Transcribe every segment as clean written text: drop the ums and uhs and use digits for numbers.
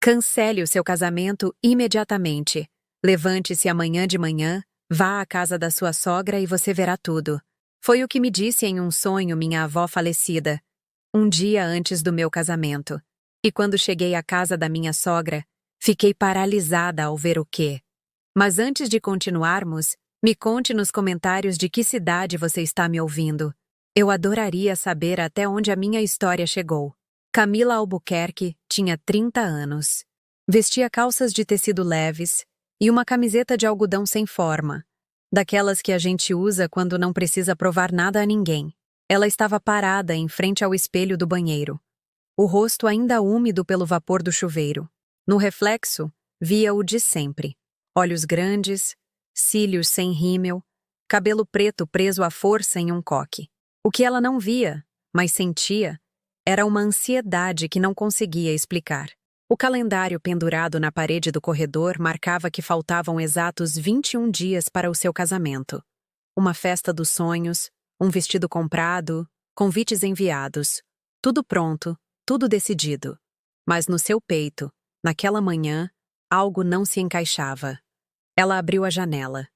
Cancele o seu casamento imediatamente. Levante-se amanhã de manhã, vá à casa da sua sogra e você verá tudo. Foi o que me disse em um sonho minha avó falecida, um dia antes do meu casamento. E quando cheguei à casa da minha sogra, fiquei paralisada ao ver o quê. Mas antes de continuarmos, me conte nos comentários de que cidade você está me ouvindo. Eu adoraria saber até onde a minha história chegou. Camila Albuquerque tinha 30 anos. Vestia calças de tecido leves e uma camiseta de algodão sem forma, daquelas que a gente usa quando não precisa provar nada a ninguém. Ela estava parada em frente ao espelho do banheiro, o rosto ainda úmido pelo vapor do chuveiro. No reflexo, via o de sempre. Olhos grandes, cílios sem rímel, cabelo preto preso à força em um coque. O que ela não via, mas sentia, era uma ansiedade que não conseguia explicar. O calendário pendurado na parede do corredor marcava que faltavam exatos 21 dias para o seu casamento. Uma festa dos sonhos, um vestido comprado, convites enviados. Tudo pronto, tudo decidido. Mas no seu peito, naquela manhã, algo não se encaixava. Ela abriu a janela.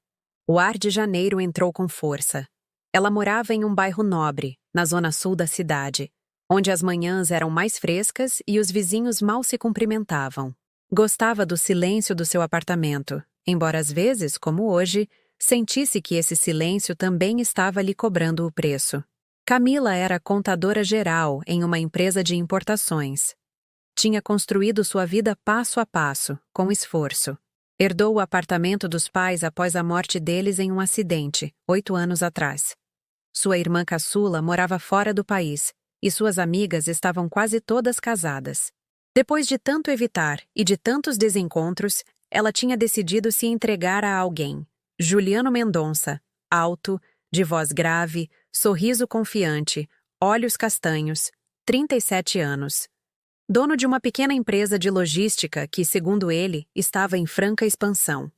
O ar de janeiro entrou com força. Ela morava em um bairro nobre, na zona sul da cidade, onde as manhãs eram mais frescas e os vizinhos mal se cumprimentavam. Gostava do silêncio do seu apartamento, embora às vezes, como hoje, sentisse que esse silêncio também estava lhe cobrando o preço. Camila era contadora geral em uma empresa de importações. Tinha construído sua vida passo a passo, com esforço. Herdou o apartamento dos pais após a morte deles em um acidente, 8 anos atrás. Sua irmã caçula morava fora do país, e suas amigas estavam quase todas casadas. Depois de tanto evitar e de tantos desencontros, ela tinha decidido se entregar a alguém. Juliano Mendonça, alto, de voz grave, sorriso confiante, olhos castanhos, 37 anos. Dono de uma pequena empresa de logística que, segundo ele, estava em franca expansão.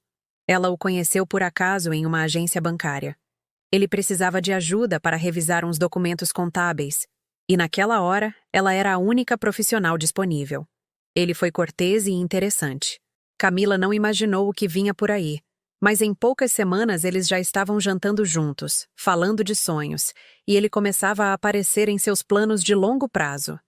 Ela o conheceu por acaso em uma agência bancária. Ele precisava de ajuda para revisar uns documentos contábeis, e naquela hora, ela era a única profissional disponível. Ele foi cortês e interessante. Camila não imaginou o que vinha por aí, mas em poucas semanas eles já estavam jantando juntos, falando de sonhos, e ele começava a aparecer em seus planos de longo prazo.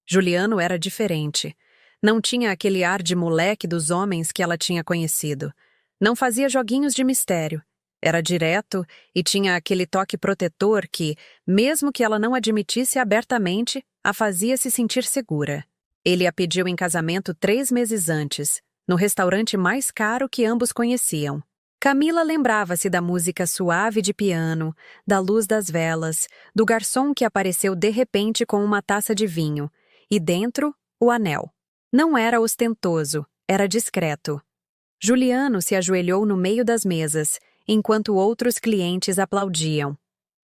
Juliano era diferente. Não tinha aquele ar de moleque dos homens que ela tinha conhecido. Não fazia joguinhos de mistério. Era direto e tinha aquele toque protetor que, mesmo que ela não admitisse abertamente, a fazia se sentir segura. Ele a pediu em casamento 3 meses antes, no restaurante mais caro que ambos conheciam. Camila lembrava-se da música suave de piano, da luz das velas, do garçom que apareceu de repente com uma taça de vinho, e dentro, o anel. Não era ostentoso, era discreto. Juliano se ajoelhou no meio das mesas, enquanto outros clientes aplaudiam.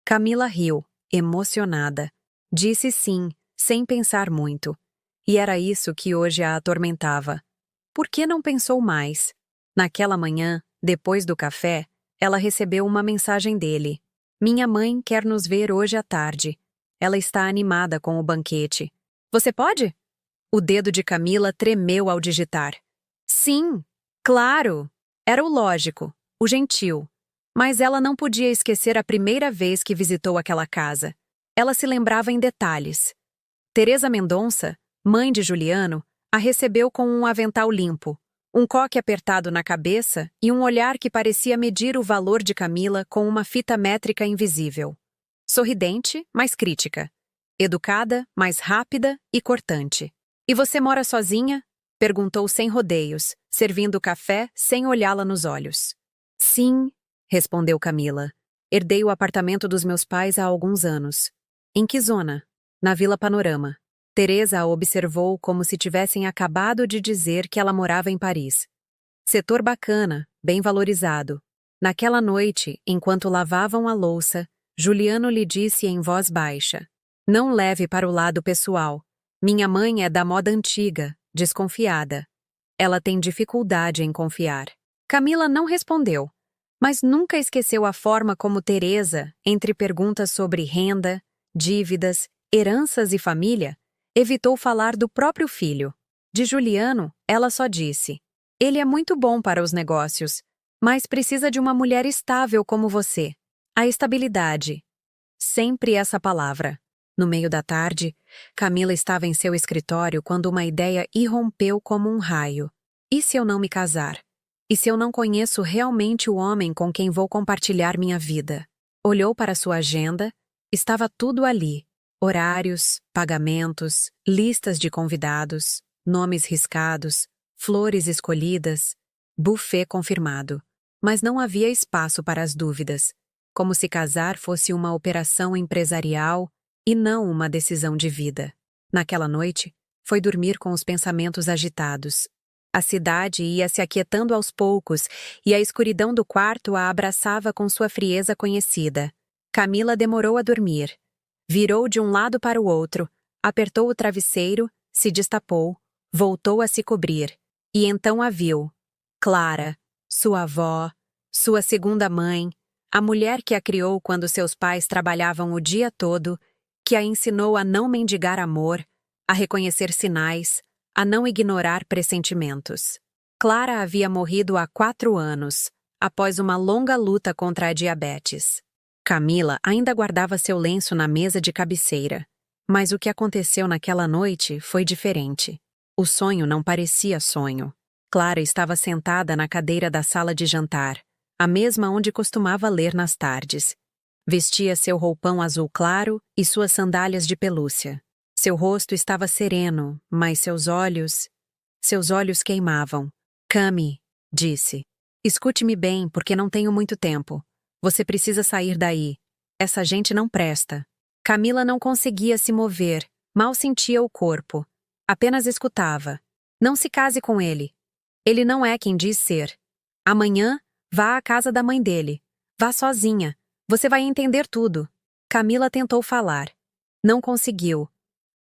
Camila riu, emocionada. Disse sim, sem pensar muito. E era isso que hoje a atormentava. Por que não pensou mais? Naquela manhã, depois do café, ela recebeu uma mensagem dele. Minha mãe quer nos ver hoje à tarde. Ela está animada com o banquete. Você pode? O dedo de Camila tremeu ao digitar. Sim, claro. Era o lógico, o gentil. Mas ela não podia esquecer a primeira vez que visitou aquela casa. Ela se lembrava em detalhes. Teresa Mendonça, mãe de Juliano, a recebeu com um avental limpo, um coque apertado na cabeça e um olhar que parecia medir o valor de Camila com uma fita métrica invisível. Sorridente, mas crítica. Educada, mas rápida e cortante. E você mora sozinha? Perguntou sem rodeios, servindo café sem olhá-la nos olhos. Sim, respondeu Camila. Herdei o apartamento dos meus pais há alguns anos. Em que zona? Na Vila Panorama. Teresa a observou como se tivessem acabado de dizer que ela morava em Paris. Setor bacana, bem valorizado. Naquela noite, enquanto lavavam a louça, Juliano lhe disse em voz baixa: Não leve para o lado pessoal. Minha mãe é da moda antiga, desconfiada. Ela tem dificuldade em confiar. Camila não respondeu, mas nunca esqueceu a forma como Teresa, entre perguntas sobre renda, dívidas, heranças e família, evitou falar do próprio filho. De Juliano, ela só disse: ele é muito bom para os negócios, mas precisa de uma mulher estável como você. A estabilidade. Sempre essa palavra. No meio da tarde, Camila estava em seu escritório quando uma ideia irrompeu como um raio. E se eu não me casar? E se eu não conheço realmente o homem com quem vou compartilhar minha vida? Olhou para sua agenda, estava tudo ali. Horários, pagamentos, listas de convidados, nomes riscados, flores escolhidas, buffet confirmado. Mas não havia espaço para as dúvidas, como se casar fosse uma operação empresarial e não uma decisão de vida. Naquela noite, foi dormir com os pensamentos agitados. A cidade ia se aquietando aos poucos e a escuridão do quarto a abraçava com sua frieza conhecida. Camila demorou a dormir. Virou de um lado para o outro, apertou o travesseiro, se destapou, voltou a se cobrir. E então a viu. Clara, sua avó, sua segunda mãe, a mulher que a criou quando seus pais trabalhavam o dia todo, que a ensinou a não mendigar amor, a reconhecer sinais, a não ignorar pressentimentos. Clara havia morrido há 4 anos, após uma longa luta contra a diabetes. Camila ainda guardava seu lenço na mesa de cabeceira, mas o que aconteceu naquela noite foi diferente. O sonho não parecia sonho. Clara estava sentada na cadeira da sala de jantar, a mesma onde costumava ler nas tardes. Vestia seu roupão azul claro e suas sandálias de pelúcia. Seu rosto estava sereno, mas seus olhos queimavam. Cami, disse. Escute-me bem, porque não tenho muito tempo. Você precisa sair daí. Essa gente não presta. Camila não conseguia se mover, mal sentia o corpo. Apenas escutava. Não se case com ele. Ele não é quem diz ser. Amanhã, vá à casa da mãe dele. Vá sozinha. Você vai entender tudo. Camila tentou falar. Não conseguiu.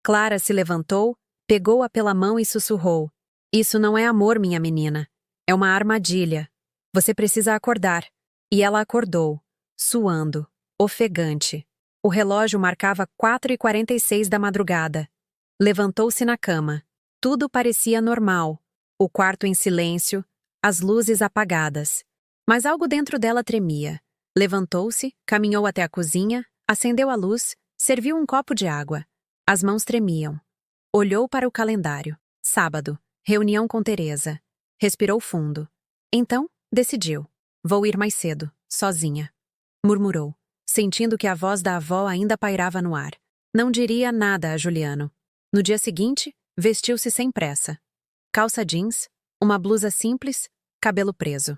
Clara se levantou, pegou-a pela mão e sussurrou. Isso não é amor, minha menina. É uma armadilha. Você precisa acordar. E ela acordou, suando, ofegante. O relógio marcava 4h46 da madrugada. Levantou-se na cama. Tudo parecia normal. O quarto em silêncio, as luzes apagadas. Mas algo dentro dela tremia. Levantou-se, caminhou até a cozinha, acendeu a luz, serviu um copo de água. As mãos tremiam. Olhou para o calendário. Sábado, reunião com Teresa. Respirou fundo. Então, decidiu. Vou ir mais cedo, sozinha. Murmurou, sentindo que a voz da avó ainda pairava no ar. Não diria nada a Juliano. No dia seguinte, vestiu-se sem pressa. Calça jeans, uma blusa simples, cabelo preso.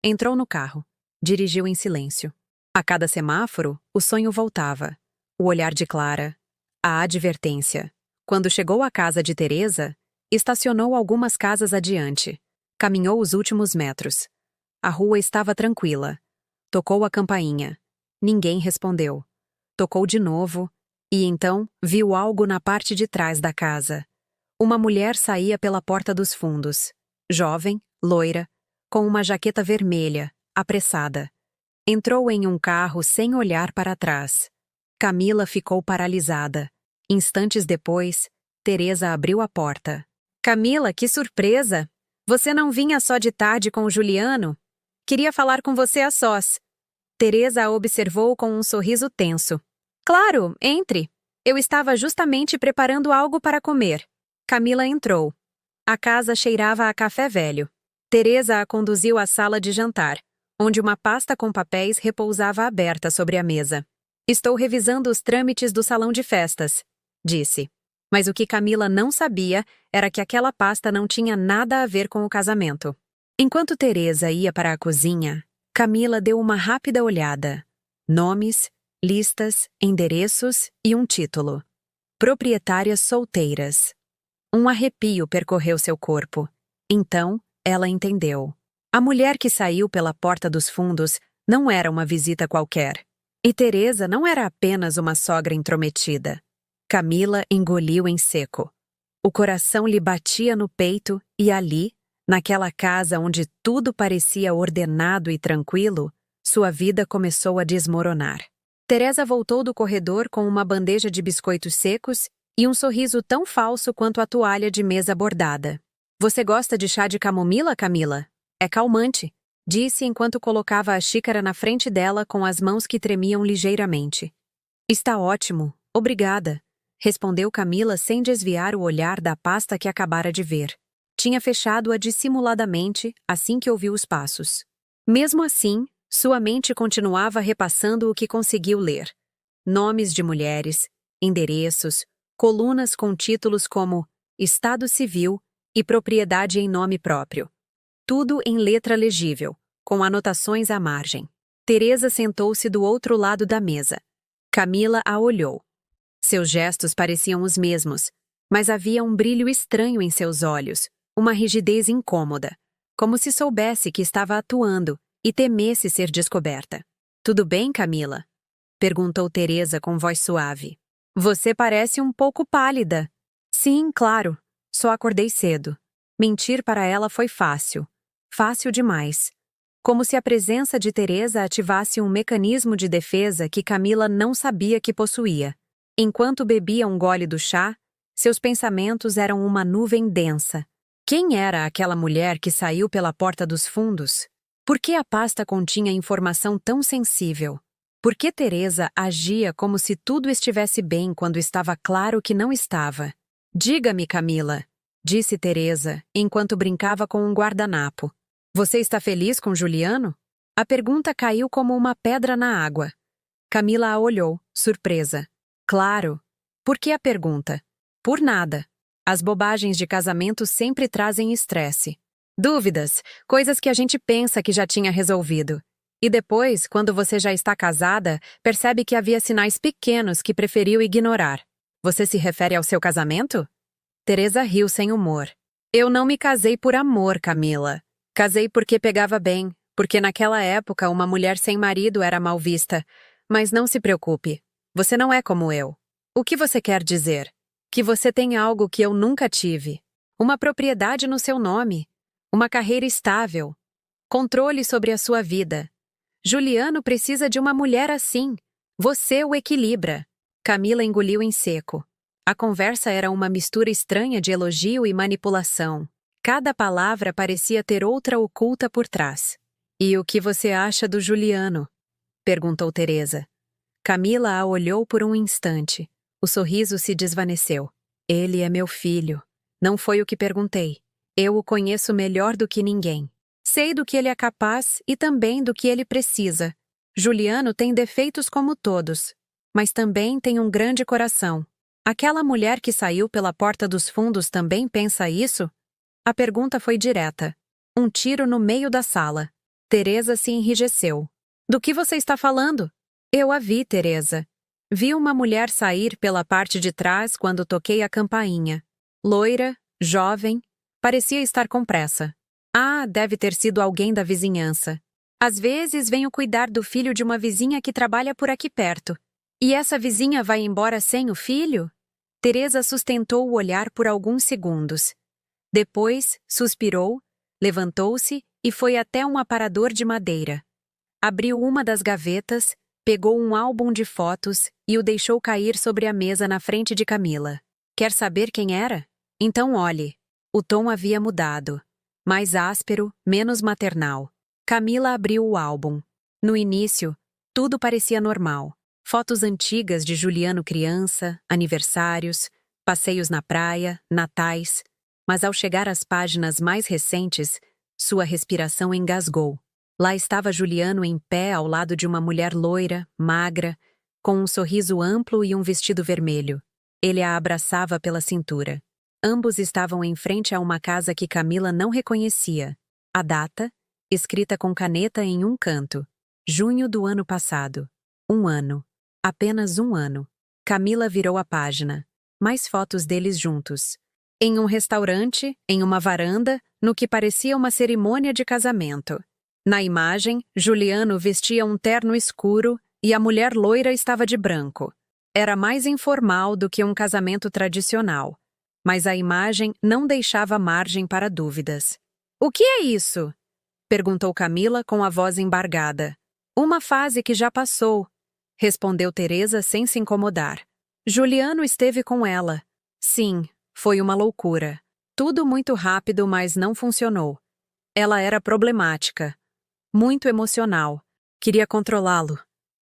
Entrou no carro. Dirigiu em silêncio. A cada semáforo, o sonho voltava. O olhar de Clara. A advertência. Quando chegou à casa de Teresa, estacionou algumas casas adiante. Caminhou os últimos metros. A rua estava tranquila. Tocou a campainha. Ninguém respondeu. Tocou de novo, e então viu algo na parte de trás da casa. Uma mulher saía pela porta dos fundos. Jovem, loira, com uma jaqueta vermelha, apressada. Entrou em um carro sem olhar para trás. Camila ficou paralisada. Instantes depois, Teresa abriu a porta. Camila, que surpresa! Você não vinha só de tarde com o Juliano? Queria falar com você a sós. Teresa a observou com um sorriso tenso. Claro, entre. Eu estava justamente preparando algo para comer. Camila entrou. A casa cheirava a café velho. Teresa a conduziu à sala de jantar, onde uma pasta com papéis repousava aberta sobre a mesa. Estou revisando os trâmites do salão de festas, disse. Mas o que Camila não sabia era que aquela pasta não tinha nada a ver com o casamento. Enquanto Teresa ia para a cozinha, Camila deu uma rápida olhada. Nomes, listas, endereços e um título. Proprietárias solteiras. Um arrepio percorreu seu corpo. Então, ela entendeu. A mulher que saiu pela porta dos fundos não era uma visita qualquer. E Teresa não era apenas uma sogra intrometida. Camila engoliu em seco. O coração lhe batia no peito e ali, naquela casa onde tudo parecia ordenado e tranquilo, sua vida começou a desmoronar. Teresa voltou do corredor com uma bandeja de biscoitos secos e um sorriso tão falso quanto a toalha de mesa bordada. Você gosta de chá de camomila, Camila? É calmante, disse enquanto colocava a xícara na frente dela com as mãos que tremiam ligeiramente. Está ótimo, obrigada, respondeu Camila sem desviar o olhar da pasta que acabara de ver. Tinha fechado-a dissimuladamente assim que ouviu os passos. Mesmo assim, sua mente continuava repassando o que conseguiu ler. Nomes de mulheres, endereços, colunas com títulos como Estado Civil e Propriedade em nome próprio. Tudo em letra legível, com anotações à margem. Teresa sentou-se do outro lado da mesa. Camila a olhou. Seus gestos pareciam os mesmos, mas havia um brilho estranho em seus olhos, uma rigidez incômoda, como se soubesse que estava atuando e temesse ser descoberta. Tudo bem, Camila? Perguntou Teresa com voz suave. Você parece um pouco pálida. Sim, claro. Só acordei cedo. Mentir para ela foi fácil. Fácil demais. Como se a presença de Teresa ativasse um mecanismo de defesa que Camila não sabia que possuía. Enquanto bebia um gole do chá, seus pensamentos eram uma nuvem densa. Quem era aquela mulher que saiu pela porta dos fundos? Por que a pasta continha informação tão sensível? Por que Teresa agia como se tudo estivesse bem quando estava claro que não estava? Diga-me, Camila, disse Teresa, enquanto brincava com um guardanapo. Você está feliz com Juliano? A pergunta caiu como uma pedra na água. Camila a olhou, surpresa. Claro. Por que a pergunta? Por nada. As bobagens de casamento sempre trazem estresse. Dúvidas, coisas que a gente pensa que já tinha resolvido. E depois, quando você já está casada, percebe que havia sinais pequenos que preferiu ignorar. Você se refere ao seu casamento? Teresa riu sem humor. Eu não me casei por amor, Camila. Casei porque pegava bem, porque naquela época uma mulher sem marido era mal vista. Mas não se preocupe, você não é como eu. O que você quer dizer? Que você tem algo que eu nunca tive. Uma propriedade no seu nome. Uma carreira estável. Controle sobre a sua vida. Juliano precisa de uma mulher assim. Você o equilibra. Camila engoliu em seco. A conversa era uma mistura estranha de elogio e manipulação. Cada palavra parecia ter outra oculta por trás. E o que você acha do Juliano? Perguntou Teresa. Camila a olhou por um instante. O sorriso se desvaneceu. Ele é meu filho. Não foi o que perguntei. Eu o conheço melhor do que ninguém. Sei do que ele é capaz e também do que ele precisa. Juliano tem defeitos como todos, mas também tem um grande coração. Aquela mulher que saiu pela porta dos fundos também pensa isso? A pergunta foi direta. Um tiro no meio da sala. Teresa se enrijeceu. Do que você está falando? Eu a vi, Teresa. Vi uma mulher sair pela parte de trás quando toquei a campainha. Loira, jovem, parecia estar com pressa. Ah, deve ter sido alguém da vizinhança. Às vezes venho cuidar do filho de uma vizinha que trabalha por aqui perto. E essa vizinha vai embora sem o filho? Teresa sustentou o olhar por alguns segundos. Depois, suspirou, levantou-se e foi até um aparador de madeira. Abriu uma das gavetas, pegou um álbum de fotos e o deixou cair sobre a mesa na frente de Camila. Quer saber quem era? Então olhe. O tom havia mudado. Mais áspero, menos maternal. Camila abriu o álbum. No início, tudo parecia normal. Fotos antigas de Juliano criança, aniversários, passeios na praia, natais. Mas ao chegar às páginas mais recentes, sua respiração engasgou. Lá estava Juliano em pé ao lado de uma mulher loira, magra, com um sorriso amplo e um vestido vermelho. Ele a abraçava pela cintura. Ambos estavam em frente a uma casa que Camila não reconhecia. A data, escrita com caneta em um canto. Junho do ano passado. 1 ano. Apenas 1 ano. Camila virou a página. Mais fotos deles juntos. Em um restaurante, em uma varanda, no que parecia uma cerimônia de casamento. Na imagem, Juliano vestia um terno escuro e a mulher loira estava de branco. Era mais informal do que um casamento tradicional. Mas a imagem não deixava margem para dúvidas. O que é isso? Perguntou Camila com a voz embargada. Uma fase que já passou, respondeu Teresa sem se incomodar. Juliano esteve com ela. Sim, foi uma loucura. Tudo muito rápido, mas não funcionou. Ela era problemática, muito emocional. Queria controlá-lo.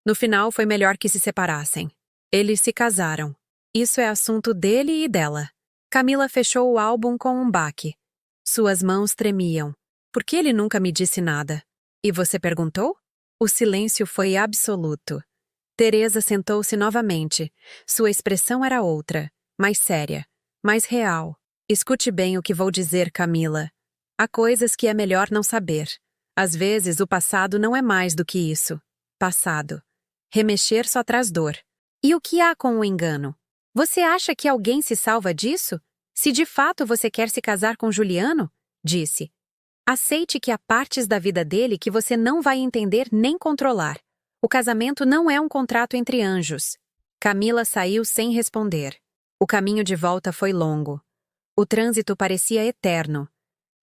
No final, foi melhor que se separassem. Eles se casaram. Isso é assunto dele e dela. Camila fechou o álbum com um baque. Suas mãos tremiam. Por que ele nunca me disse nada? E você perguntou? O silêncio foi absoluto. Teresa sentou-se novamente. Sua expressão era outra, mais séria, mais real. Escute bem o que vou dizer, Camila. Há coisas que é melhor não saber. Às vezes, o passado não é mais do que isso. Passado. Remexer só traz dor. E o que há com o engano? Você acha que alguém se salva disso? Se de fato você quer se casar com Juliano, disse, aceite que há partes da vida dele que você não vai entender nem controlar. O casamento não é um contrato entre anjos. Camila saiu sem responder. O caminho de volta foi longo. O trânsito parecia eterno.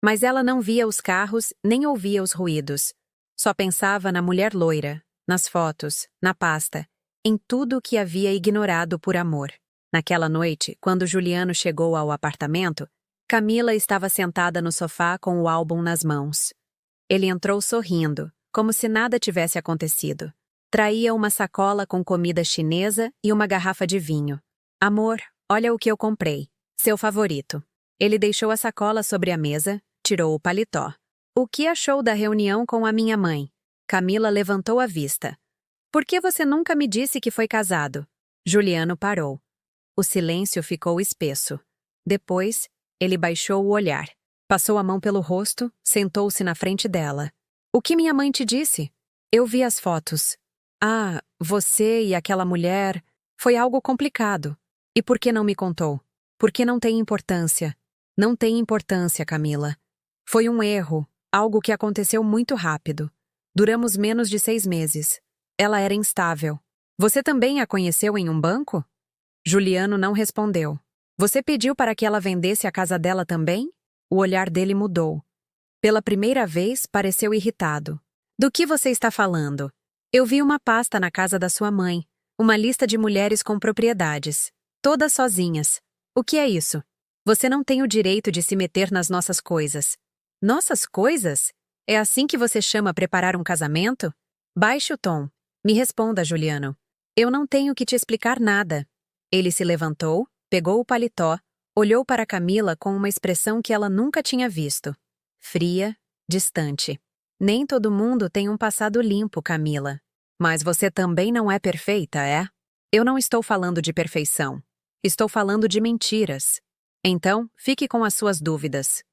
Mas ela não via os carros nem ouvia os ruídos. Só pensava na mulher loira, nas fotos, na pasta, em tudo o que havia ignorado por amor. Naquela noite, quando Juliano chegou ao apartamento, Camila estava sentada no sofá com o álbum nas mãos. Ele entrou sorrindo, como se nada tivesse acontecido. Traía uma sacola com comida chinesa e uma garrafa de vinho. Amor, olha o que eu comprei. Seu favorito. Ele deixou a sacola sobre a mesa, tirou o paletó. O que achou da reunião com a minha mãe? Camila levantou a vista. Por que você nunca me disse que foi casado? Juliano parou. O silêncio ficou espesso. Depois, ele baixou o olhar. Passou a mão pelo rosto, sentou-se na frente dela. O que minha mãe te disse? Eu vi as fotos. Ah, você e aquela mulher... Foi algo complicado. E por que não me contou? Porque não tem importância. Não tem importância, Camila. Foi um erro, algo que aconteceu muito rápido. Duramos menos de 6 meses. Ela era instável. Você também a conheceu em um banco? Juliano não respondeu. Você pediu para que ela vendesse a casa dela também? O olhar dele mudou. Pela primeira vez, pareceu irritado. Do que você está falando? Eu vi uma pasta na casa da sua mãe. Uma lista de mulheres com propriedades. Todas sozinhas. O que é isso? Você não tem o direito de se meter nas nossas coisas. Nossas coisas? É assim que você chama preparar um casamento? Baixe o tom. Me responda, Juliano. Eu não tenho que te explicar nada. Ele se levantou, pegou o paletó, olhou para Camila com uma expressão que ela nunca tinha visto. Fria, distante. Nem todo mundo tem um passado limpo, Camila. Mas você também não é perfeita, é? Eu não estou falando de perfeição. Estou falando de mentiras. Então, fique com as suas dúvidas.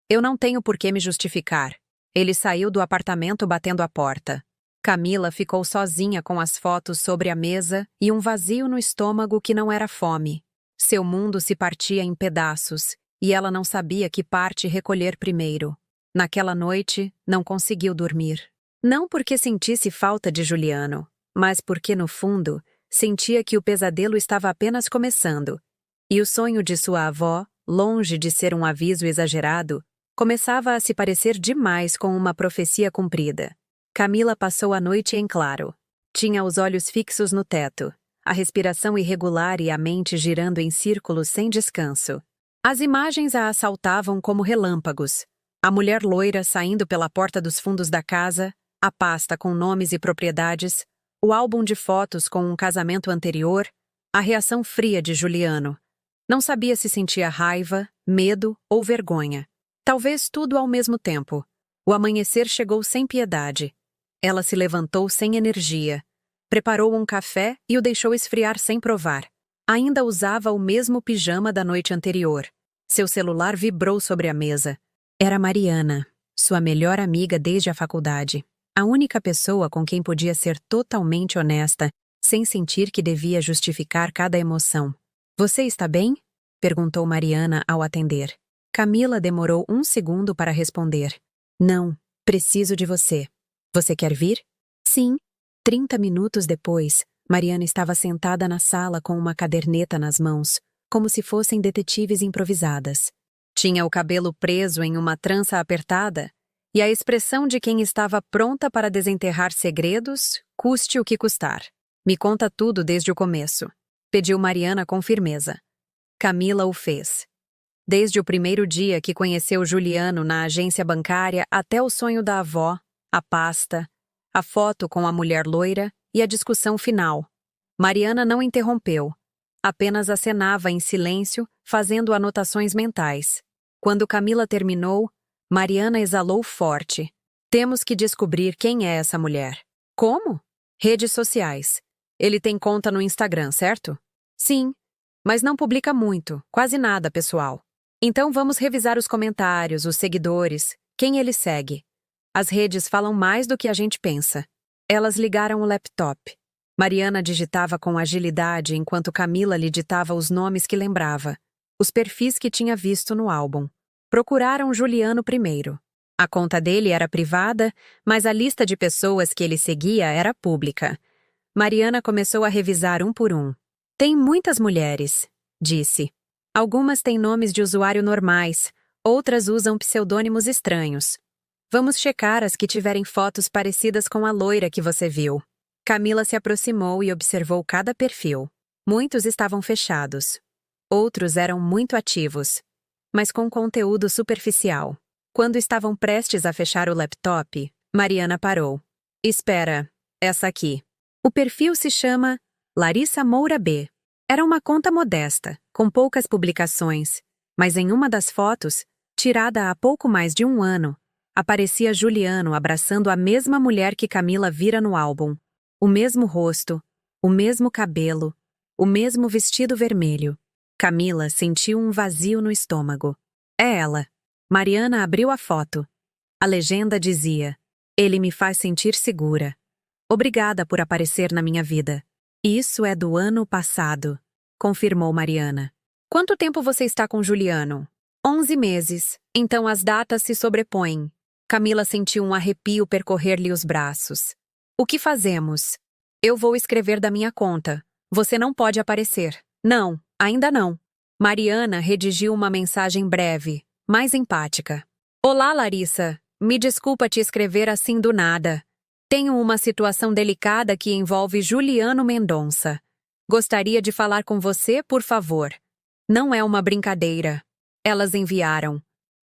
Eu não tenho por que me justificar. Ele saiu do apartamento batendo a porta. Camila ficou sozinha com as fotos sobre a mesa e um vazio no estômago que não era fome. Seu mundo se partia em pedaços e ela não sabia que parte recolher primeiro. Naquela noite, não conseguiu dormir. Não porque sentisse falta de Juliano, mas porque, no fundo, sentia que o pesadelo estava apenas começando. E o sonho de sua avó, longe de ser um aviso exagerado, começava a se parecer demais com uma profecia cumprida. Camila passou a noite em claro. Tinha os olhos fixos no teto, a respiração irregular e a mente girando em círculos sem descanso. As imagens a assaltavam como relâmpagos. A mulher loira saindo pela porta dos fundos da casa, a pasta com nomes e propriedades, o álbum de fotos com um casamento anterior, a reação fria de Juliano. Não sabia se sentia raiva, medo ou vergonha. Talvez tudo ao mesmo tempo. O amanhecer chegou sem piedade. Ela se levantou sem energia. Preparou um café e o deixou esfriar sem provar. Ainda usava o mesmo pijama da noite anterior. Seu celular vibrou sobre a mesa. Era Mariana, sua melhor amiga desde a faculdade. A única pessoa com quem podia ser totalmente honesta, sem sentir que devia justificar cada emoção. Você está bem? Perguntou Mariana ao atender. Camila demorou 1 segundo para responder. Não, preciso de você. Você quer vir? Sim. 30 minutos depois, Mariana estava sentada na sala com uma caderneta nas mãos, como se fossem detetives improvisadas. Tinha o cabelo preso em uma trança apertada e a expressão de quem estava pronta para desenterrar segredos, custe o que custar. Me conta tudo desde o começo. pediu Mariana com firmeza. Camila o fez. Desde o primeiro dia que conheceu Juliano na agência bancária até o sonho da avó, a pasta, a foto com a mulher loira e a discussão final. Mariana não interrompeu. Apenas acenava em silêncio, fazendo anotações mentais. Quando Camila terminou, Mariana exalou forte. Temos que descobrir quem é essa mulher. Como? Redes sociais. Ele tem conta no Instagram, certo? Sim, mas não publica muito, quase nada, pessoal. Então vamos revisar os comentários, os seguidores, quem ele segue. As redes falam mais do que a gente pensa. Elas ligaram o laptop. Mariana digitava com agilidade enquanto Camila lhe ditava os nomes que lembrava, os perfis que tinha visto no álbum. Procuraram Juliano primeiro. A conta dele era privada, mas a lista de pessoas que ele seguia era pública. Mariana começou a revisar um por um. Tem muitas mulheres, disse. Algumas têm nomes de usuário normais, outras usam pseudônimos estranhos. Vamos checar as que tiverem fotos parecidas com a loira que você viu. Camila se aproximou e observou cada perfil. Muitos estavam fechados. Outros eram muito ativos, mas com conteúdo superficial. Quando estavam prestes a fechar o laptop, Mariana parou. Espera, essa aqui. O perfil se chama Larissa Moura B. Era uma conta modesta, com poucas publicações, mas em uma das fotos, tirada há pouco mais de um ano, aparecia Juliano abraçando a mesma mulher que Camila vira no álbum. O mesmo rosto, o mesmo cabelo, o mesmo vestido vermelho. Camila sentiu um vazio no estômago. É ela. Mariana abriu a foto. A legenda dizia: ele me faz sentir segura. Obrigada por aparecer na minha vida. Isso é do ano passado, confirmou Mariana. Quanto tempo você está com Juliano? 11 meses. Então as datas se sobrepõem. Camila sentiu um arrepio percorrer-lhe os braços. O que fazemos? Eu vou escrever da minha conta. Você não pode aparecer. Não, ainda não. Mariana redigiu uma mensagem breve, mais empática. Olá, Larissa. Me desculpa te escrever assim do nada. Tenho uma situação delicada que envolve Juliano Mendonça. Gostaria de falar com você, por favor. Não é uma brincadeira. Elas enviaram.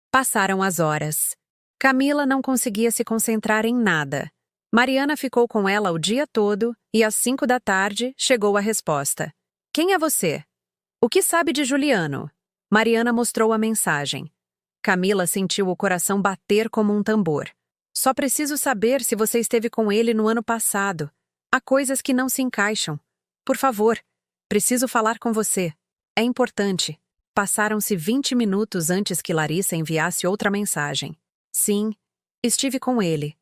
Passaram as horas. Camila não conseguia se concentrar em nada. Mariana ficou com ela o dia todo e às 5 da tarde chegou a resposta. Quem é você? O que sabe de Juliano? Mariana mostrou a mensagem. Camila sentiu o coração bater como um tambor. Só preciso saber se você esteve com ele no ano passado. Há coisas que não se encaixam. Por favor, preciso falar com você. É importante. Passaram-se 20 minutos antes que Larissa enviasse outra mensagem. Sim, estive com ele.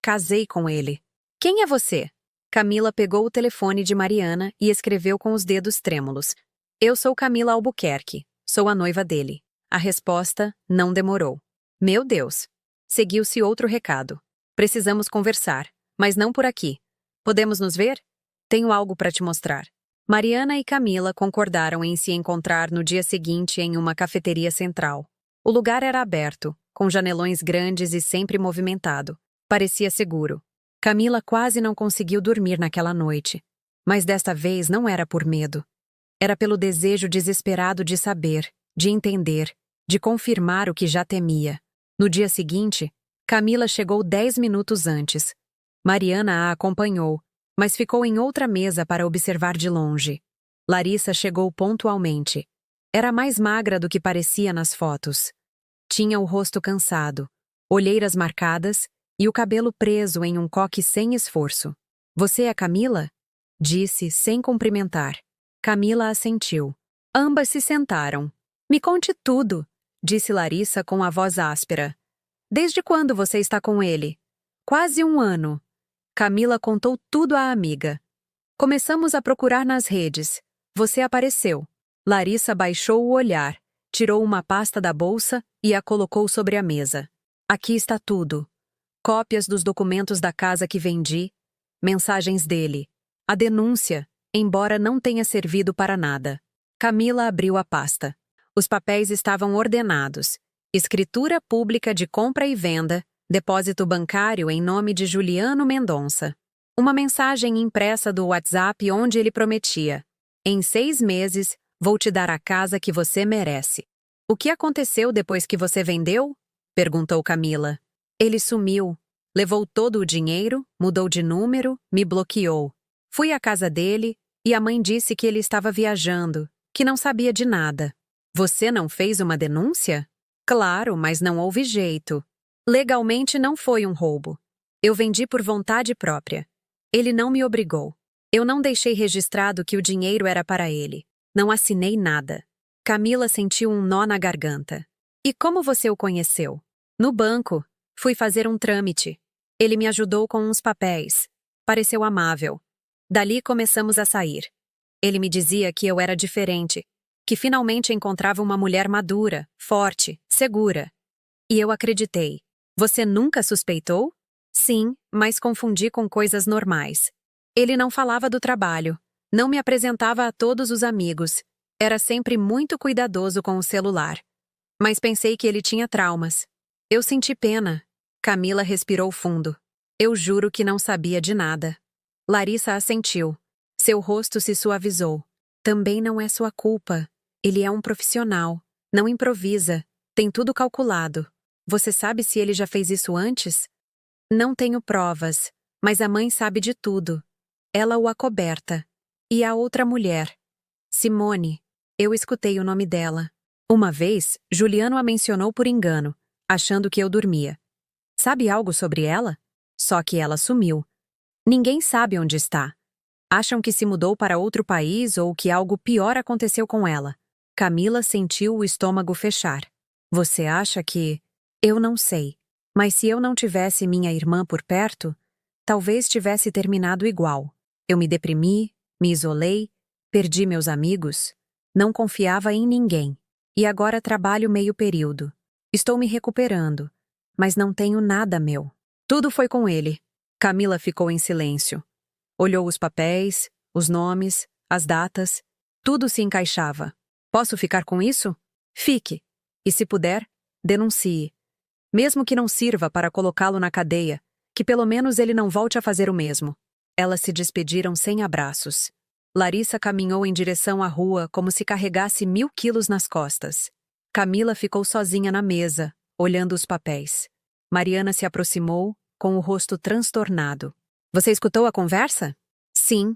Casei com ele. Quem é você? Camila pegou o telefone de Mariana e escreveu com os dedos trêmulos. Eu sou Camila Albuquerque. Sou a noiva dele. A resposta não demorou. Meu Deus! Seguiu-se outro recado. Precisamos conversar, mas não por aqui. Podemos nos ver? Tenho algo para te mostrar. Mariana e Camila concordaram em se encontrar no dia seguinte em uma cafeteria central. O lugar era aberto, com janelões grandes e sempre movimentado. Parecia seguro. Camila quase não conseguiu dormir naquela noite. Mas desta vez não era por medo. Era pelo desejo desesperado de saber, de entender, de confirmar o que já temia. No dia seguinte, Camila chegou 10 minutos antes. Mariana a acompanhou, mas ficou em outra mesa para observar de longe. Larissa chegou pontualmente. Era mais magra do que parecia nas fotos. Tinha o rosto cansado, olheiras marcadas e o cabelo preso em um coque sem esforço. Você é Camila? Disse, sem cumprimentar. Camila assentiu. Ambas se sentaram. Me conte tudo, disse Larissa com a voz áspera. Desde quando você está com ele? Quase um ano. Camila contou tudo à amiga. Começamos a procurar nas redes. Você apareceu. Larissa baixou o olhar, tirou uma pasta da bolsa e a colocou sobre a mesa. Aqui está tudo. Cópias dos documentos da casa que vendi, mensagens dele, a denúncia, embora não tenha servido para nada. Camila abriu a pasta. Os papéis estavam ordenados. Escritura pública de compra e venda, depósito bancário em nome de Juliano Mendonça. Uma mensagem impressa do WhatsApp onde ele prometia: Em 6 meses, vou te dar a casa que você merece. O que aconteceu depois que você vendeu? Perguntou Camila. Ele sumiu. Levou todo o dinheiro, mudou de número, me bloqueou. Fui à casa dele e a mãe disse que ele estava viajando, que não sabia de nada. Você não fez uma denúncia? Claro, mas não houve jeito. Legalmente não foi um roubo. Eu vendi por vontade própria. Ele não me obrigou. Eu não deixei registrado que o dinheiro era para ele. Não assinei nada. Camila sentiu um nó na garganta. E como você o conheceu? No banco. Fui fazer um trâmite. Ele me ajudou com uns papéis. Pareceu amável. Dali começamos a sair. Ele me dizia que eu era diferente, que finalmente encontrava uma mulher madura, forte, segura. E eu acreditei. Você nunca suspeitou? Sim, mas confundi com coisas normais. Ele não falava do trabalho, não me apresentava a todos os amigos. Era sempre muito cuidadoso com o celular. Mas pensei que ele tinha traumas. Eu senti pena. Camila respirou fundo. Eu juro que não sabia de nada. Larissa assentiu. Seu rosto se suavizou. Também não é sua culpa. Ele é um profissional. Não improvisa. Tem tudo calculado. Você sabe se ele já fez isso antes? Não tenho provas, mas a mãe sabe de tudo. Ela o acoberta. E a outra mulher. Simone. Eu escutei o nome dela. Uma vez, Juliano a mencionou por engano, achando que eu dormia. Sabe algo sobre ela? Só que ela sumiu. Ninguém sabe onde está. Acham que se mudou para outro país ou que algo pior aconteceu com ela. Camila sentiu o estômago fechar. Você acha que... Eu não sei. Mas se eu não tivesse minha irmã por perto, talvez tivesse terminado igual. Eu me deprimi, me isolei, perdi meus amigos, não confiava em ninguém. E agora trabalho meio período. Estou me recuperando, mas não tenho nada meu. Tudo foi com ele. Camila ficou em silêncio. Olhou os papéis, os nomes, as datas. Tudo se encaixava. Posso ficar com isso? Fique. E se puder, denuncie. Mesmo que não sirva para colocá-lo na cadeia, que pelo menos ele não volte a fazer o mesmo. Elas se despediram sem abraços. Larissa caminhou em direção à rua como se carregasse 1000 quilos nas costas. Camila ficou sozinha na mesa, olhando os papéis. Mariana se aproximou, com o rosto transtornado. Você escutou a conversa? Sim,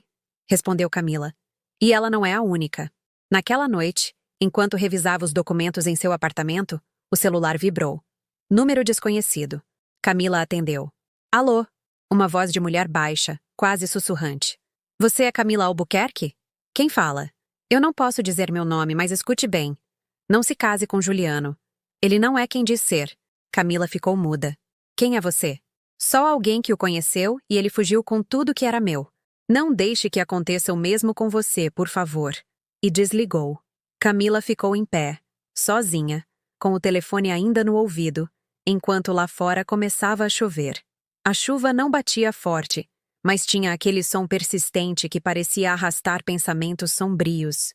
respondeu Camila. E ela não é a única. Naquela noite, enquanto revisava os documentos em seu apartamento, o celular vibrou. Número desconhecido. Camila atendeu. Alô? Uma voz de mulher baixa, quase sussurrante. Você é Camila Albuquerque? Quem fala? Eu não posso dizer meu nome, mas escute bem. Não se case com Juliano. Ele não é quem diz ser. Camila ficou muda. Quem é você? Só alguém que o conheceu e ele fugiu com tudo que era meu. Não deixe que aconteça o mesmo com você, por favor. E desligou. Camila ficou em pé, sozinha, com o telefone ainda no ouvido, enquanto lá fora começava a chover. A chuva não batia forte, mas tinha aquele som persistente que parecia arrastar pensamentos sombrios.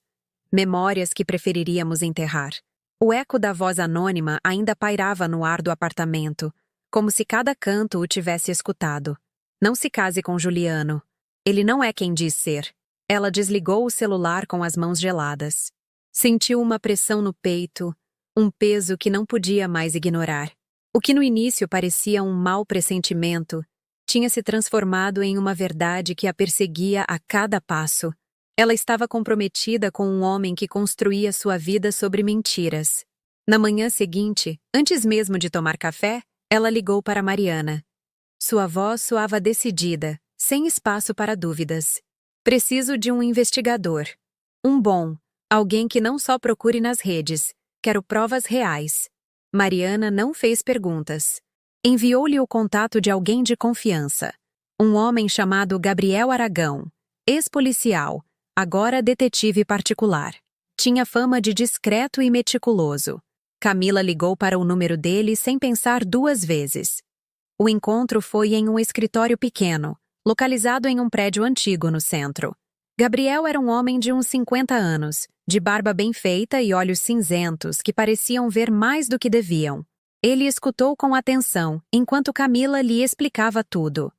Memórias que preferiríamos enterrar. O eco da voz anônima ainda pairava no ar do apartamento, como se cada canto o tivesse escutado. Não se case com Juliano. Ele não é quem diz ser. Ela desligou o celular com as mãos geladas. Sentiu uma pressão no peito, um peso que não podia mais ignorar. O que no início parecia um mau pressentimento, tinha se transformado em uma verdade que a perseguia a cada passo. Ela estava comprometida com um homem que construía sua vida sobre mentiras. Na manhã seguinte, antes mesmo de tomar café, ela ligou para Mariana. Sua voz soava decidida, sem espaço para dúvidas. Preciso de um investigador. Um bom, alguém que não só procure nas redes. Quero provas reais. Mariana não fez perguntas. Enviou-lhe o contato de alguém de confiança. Um homem chamado Gabriel Aragão, ex-policial, agora detetive particular. Tinha fama de discreto e meticuloso. Camila ligou para o número dele sem pensar 2 vezes. O encontro foi em um escritório pequeno, localizado em um prédio antigo no centro. Gabriel era um homem de uns 50 anos, de barba bem feita e olhos cinzentos que pareciam ver mais do que deviam. Ele escutou com atenção, enquanto Camila lhe explicava tudo.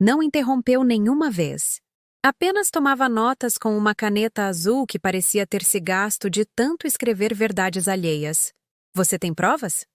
Não interrompeu nenhuma vez. Apenas tomava notas com uma caneta azul que parecia ter se gasto de tanto escrever verdades alheias. Você tem provas?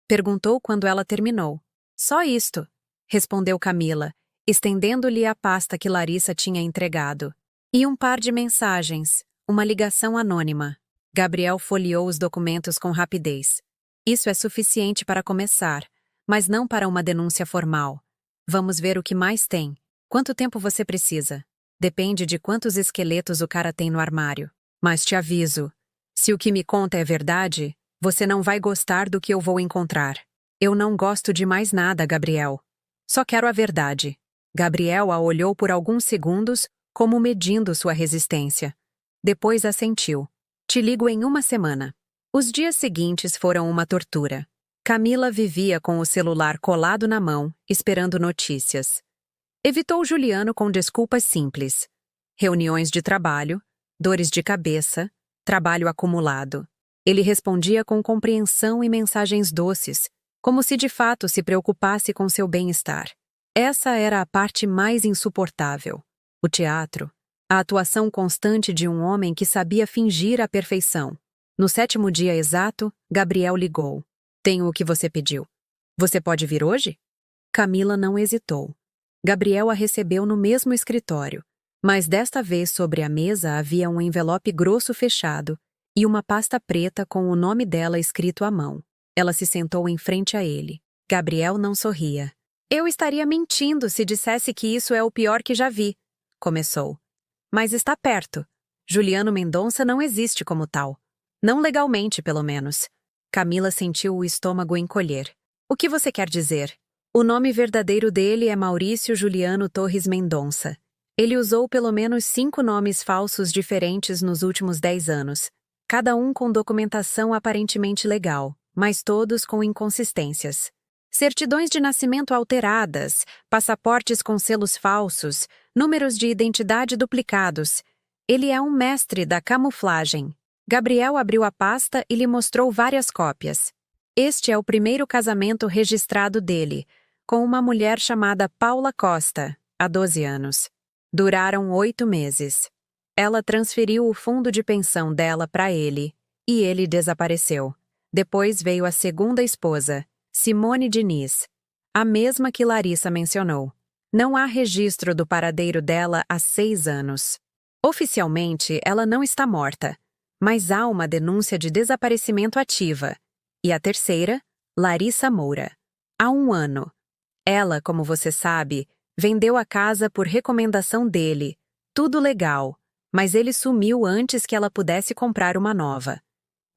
Perguntou quando ela terminou. Só isto, respondeu Camila, estendendo-lhe a pasta que Larissa tinha entregado. E um par de mensagens, uma ligação anônima. Gabriel folheou os documentos com rapidez. Isso é suficiente para começar, mas não para uma denúncia formal. Vamos ver o que mais tem. Quanto tempo você precisa? Depende de quantos esqueletos o cara tem no armário. Mas te aviso, se o que me conta é verdade, você não vai gostar do que eu vou encontrar. Eu não gosto de mais nada, Gabriel. Só quero a verdade. Gabriel a olhou por alguns segundos, como medindo sua resistência. Depois assentiu. Te ligo em uma semana. Os dias seguintes foram uma tortura. Camila vivia com o celular colado na mão, esperando notícias. Evitou Juliano com desculpas simples. Reuniões de trabalho, dores de cabeça, trabalho acumulado. Ele respondia com compreensão e mensagens doces, como se de fato se preocupasse com seu bem-estar. Essa era a parte mais insuportável. O teatro, a atuação constante de um homem que sabia fingir a perfeição. No 7º dia exato, Gabriel ligou. Tenho o que você pediu. Você pode vir hoje? Camila não hesitou. Gabriel a recebeu no mesmo escritório, mas desta vez sobre a mesa havia um envelope grosso fechado e uma pasta preta com o nome dela escrito à mão. Ela se sentou em frente a ele. Gabriel não sorria. Eu estaria mentindo se dissesse que isso é o pior que já vi, começou. Mas está perto. Juliano Mendonça não existe como tal. Não legalmente, pelo menos. Camila sentiu o estômago encolher. O que você quer dizer? O nome verdadeiro dele é Maurício Juliano Torres Mendonça. Ele usou pelo menos 5 nomes falsos diferentes nos últimos 10 anos, cada um com documentação aparentemente legal, mas todos com inconsistências. Certidões de nascimento alteradas, passaportes com selos falsos, números de identidade duplicados. Ele é um mestre da camuflagem. Gabriel abriu a pasta e lhe mostrou várias cópias. Este é o primeiro casamento registrado dele, com uma mulher chamada Paula Costa, há 12 anos. Duraram 8 meses. Ela transferiu o fundo de pensão dela para ele, e ele desapareceu. Depois veio a segunda esposa, Simone Diniz, a mesma que Larissa mencionou. Não há registro do paradeiro dela há 6 anos. Oficialmente, ela não está morta, mas há uma denúncia de desaparecimento ativa. E a terceira, Larissa Moura. Há 1 ano. Ela, como você sabe, vendeu a casa por recomendação dele. Tudo legal, mas ele sumiu antes que ela pudesse comprar uma nova.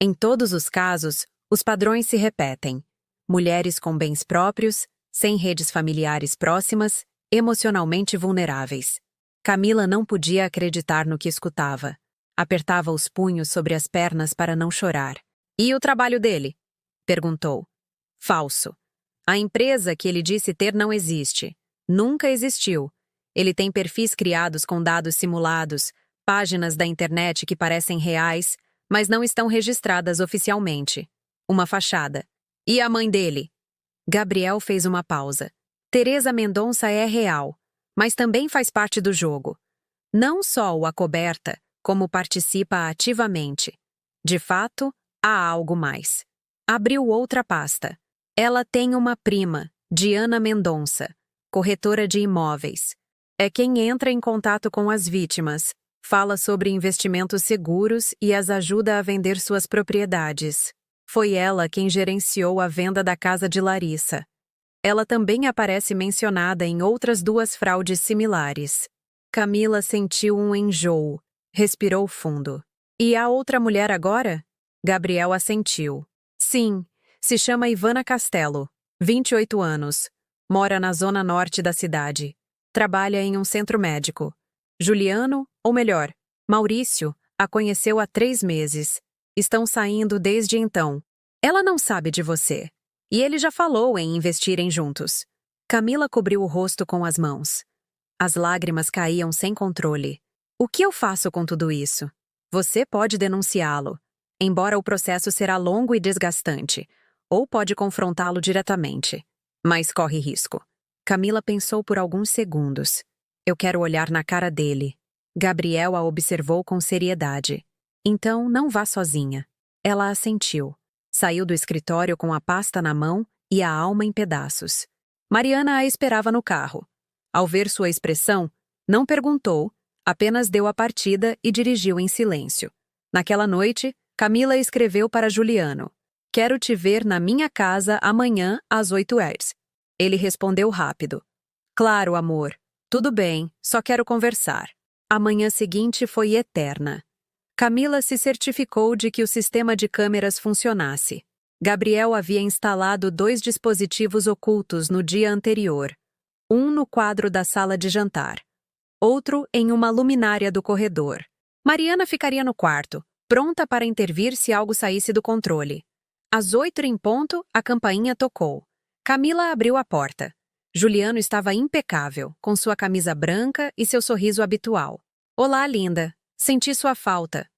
Em todos os casos, os padrões se repetem. Mulheres com bens próprios, sem redes familiares próximas, emocionalmente vulneráveis. Camila não podia acreditar no que escutava. Apertava os punhos sobre as pernas para não chorar. E o trabalho dele? Perguntou. Falso. A empresa que ele disse ter não existe. Nunca existiu. Ele tem perfis criados com dados simulados, páginas da internet que parecem reais, mas não estão registradas oficialmente. Uma fachada. E a mãe dele? Gabriel fez uma pausa. Teresa Mendonça é real, mas também faz parte do jogo. Não só o acoberta, como participa ativamente. De fato, há algo mais. Abriu outra pasta. Ela tem uma prima, Diana Mendonça, corretora de imóveis. É quem entra em contato com as vítimas, fala sobre investimentos seguros e as ajuda a vender suas propriedades. Foi ela quem gerenciou a venda da casa de Larissa. Ela também aparece mencionada em outras 2 fraudes similares. Camila sentiu um enjoo, respirou fundo. E a outra mulher agora? Gabriel assentiu. Sim. Se chama Ivana Castelo, 28 anos. Mora na zona norte da cidade. Trabalha em um centro médico. Juliano, ou melhor, Maurício, a conheceu há 3 meses. Estão saindo desde então. Ela não sabe de você. E ele já falou em investirem juntos. Camila cobriu o rosto com as mãos. As lágrimas caíam sem controle. O que eu faço com tudo isso? Você pode denunciá-lo, embora o processo será longo e desgastante. Ou pode confrontá-lo diretamente. Mas corre risco. Camila pensou por alguns segundos. Eu quero olhar na cara dele. Gabriel a observou com seriedade. Então, não vá sozinha. Ela assentiu. Saiu do escritório com a pasta na mão e a alma em pedaços. Mariana a esperava no carro. Ao ver sua expressão, não perguntou, apenas deu a partida e dirigiu em silêncio. Naquela noite, Camila escreveu para Juliano: "Quero te ver na minha casa amanhã às 8h." Ele respondeu rápido: "Claro, amor. Tudo bem, só quero conversar." A manhã seguinte foi eterna. Camila se certificou de que o sistema de câmeras funcionasse. Gabriel havia instalado 2 dispositivos ocultos no dia anterior. Um no quadro da sala de jantar. Outro em uma luminária do corredor. Mariana ficaria no quarto, pronta para intervir se algo saísse do controle. Às 8h em ponto, a campainha tocou. Camila abriu a porta. Juliano estava impecável, com sua camisa branca e seu sorriso habitual. "Olá, linda. Senti sua falta."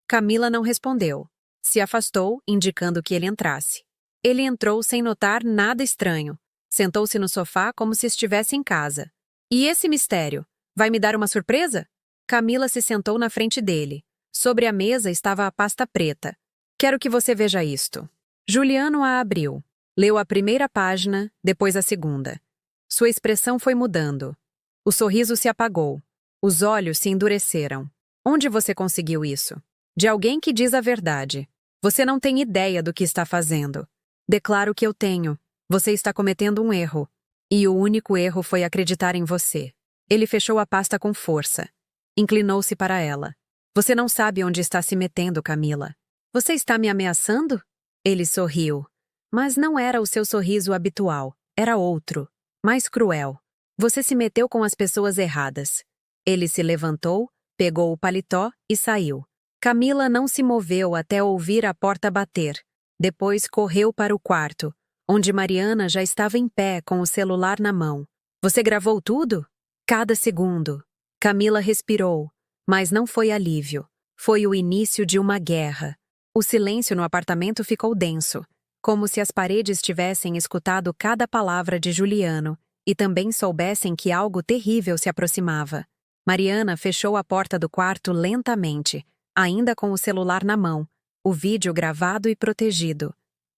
Camila não respondeu. Se afastou, indicando que ele entrasse. Ele entrou sem notar nada estranho. Sentou-se no sofá como se estivesse em casa. "E esse mistério? Vai me dar uma surpresa?" Camila se sentou na frente dele. Sobre a mesa estava a pasta preta. "Quero que você veja isto." Juliano a abriu. Leu a primeira página, depois a segunda. Sua expressão foi mudando. O sorriso se apagou. Os olhos se endureceram. "Onde você conseguiu isso?" "De alguém que diz a verdade. Você não tem ideia do que está fazendo." "Declaro que eu tenho. Você está cometendo um erro. E o único erro foi acreditar em você." Ele fechou a pasta com força. Inclinou-se para ela. "Você não sabe onde está se metendo, Camila." "Você está me ameaçando?" Ele sorriu. Mas não era o seu sorriso habitual. Era outro. Mais cruel. "Você se meteu com as pessoas erradas." Ele se levantou, pegou o paletó e saiu. Camila não se moveu até ouvir a porta bater. Depois correu para o quarto, onde Mariana já estava em pé com o celular na mão. "Você gravou tudo?" "Cada segundo." Camila respirou, mas não foi alívio. Foi o início de uma guerra. O silêncio no apartamento ficou denso, como se as paredes tivessem escutado cada palavra de Juliano e também soubessem que algo terrível se aproximava. Mariana fechou a porta do quarto lentamente, ainda com o celular na mão, o vídeo gravado e protegido.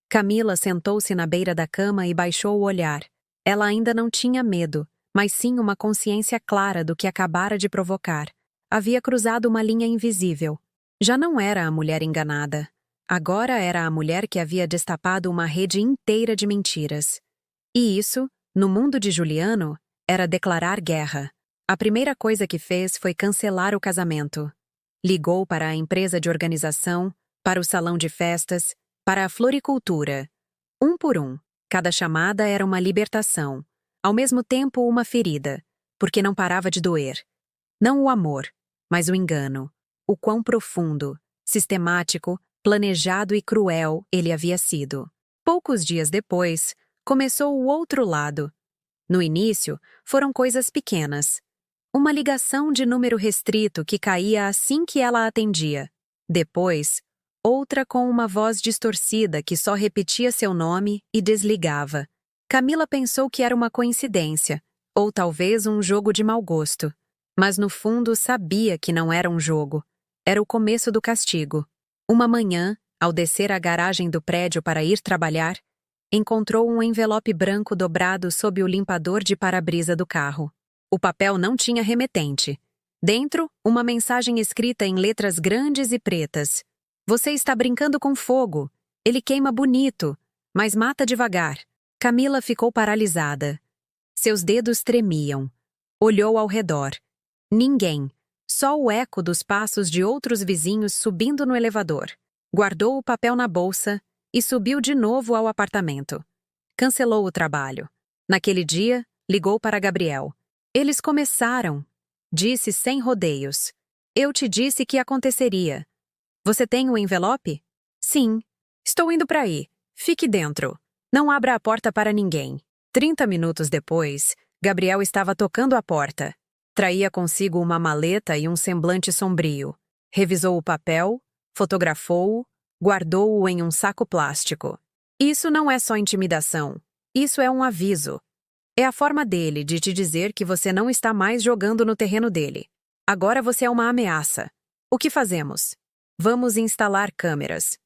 Camila sentou-se na beira da cama e baixou o olhar. Ela ainda não tinha medo, mas sim uma consciência clara do que acabara de provocar. Havia cruzado uma linha invisível. Já não era a mulher enganada. Agora era a mulher que havia destapado uma rede inteira de mentiras. E isso, no mundo de Juliano, era declarar guerra. A primeira coisa que fez foi cancelar o casamento. Ligou para a empresa de organização, para o salão de festas, para a floricultura. Um por um, cada chamada era uma libertação, ao mesmo tempo uma ferida, porque não parava de doer. Não o amor, mas o engano. O quão profundo, sistemático, planejado e cruel ele havia sido. Poucos dias depois, começou o outro lado. No início, foram coisas pequenas. Uma ligação de número restrito que caía assim que ela atendia. Depois, outra com uma voz distorcida que só repetia seu nome e desligava. Camila pensou que era uma coincidência, ou talvez um jogo de mau gosto. Mas no fundo sabia que não era um jogo. Era o começo do castigo. Uma manhã, ao descer à garagem do prédio para ir trabalhar, encontrou um envelope branco dobrado sob o limpador de para-brisa do carro. O papel não tinha remetente. Dentro, uma mensagem escrita em letras grandes e pretas. "Você está brincando com fogo. Ele queima bonito, mas mata devagar." Camila ficou paralisada. Seus dedos tremiam. Olhou ao redor. Ninguém. Só o eco dos passos de outros vizinhos subindo no elevador. Guardou o papel na bolsa e subiu de novo ao apartamento. Cancelou o trabalho. Naquele dia, ligou para Gabriel. "Eles começaram." Disse sem rodeios. "Eu te disse que aconteceria." "Você tem o envelope?" "Sim." "Estou indo para aí. Fique dentro. Não abra a porta para ninguém." 30 minutos depois, Gabriel estava tocando a porta. Traía consigo uma maleta e um semblante sombrio. Revisou o papel, fotografou-o, guardou-o em um saco plástico. "Isso não é só intimidação. Isso é um aviso. É a forma dele de te dizer que você não está mais jogando no terreno dele." Agora você é uma ameaça. O que fazemos? Vamos instalar câmeras.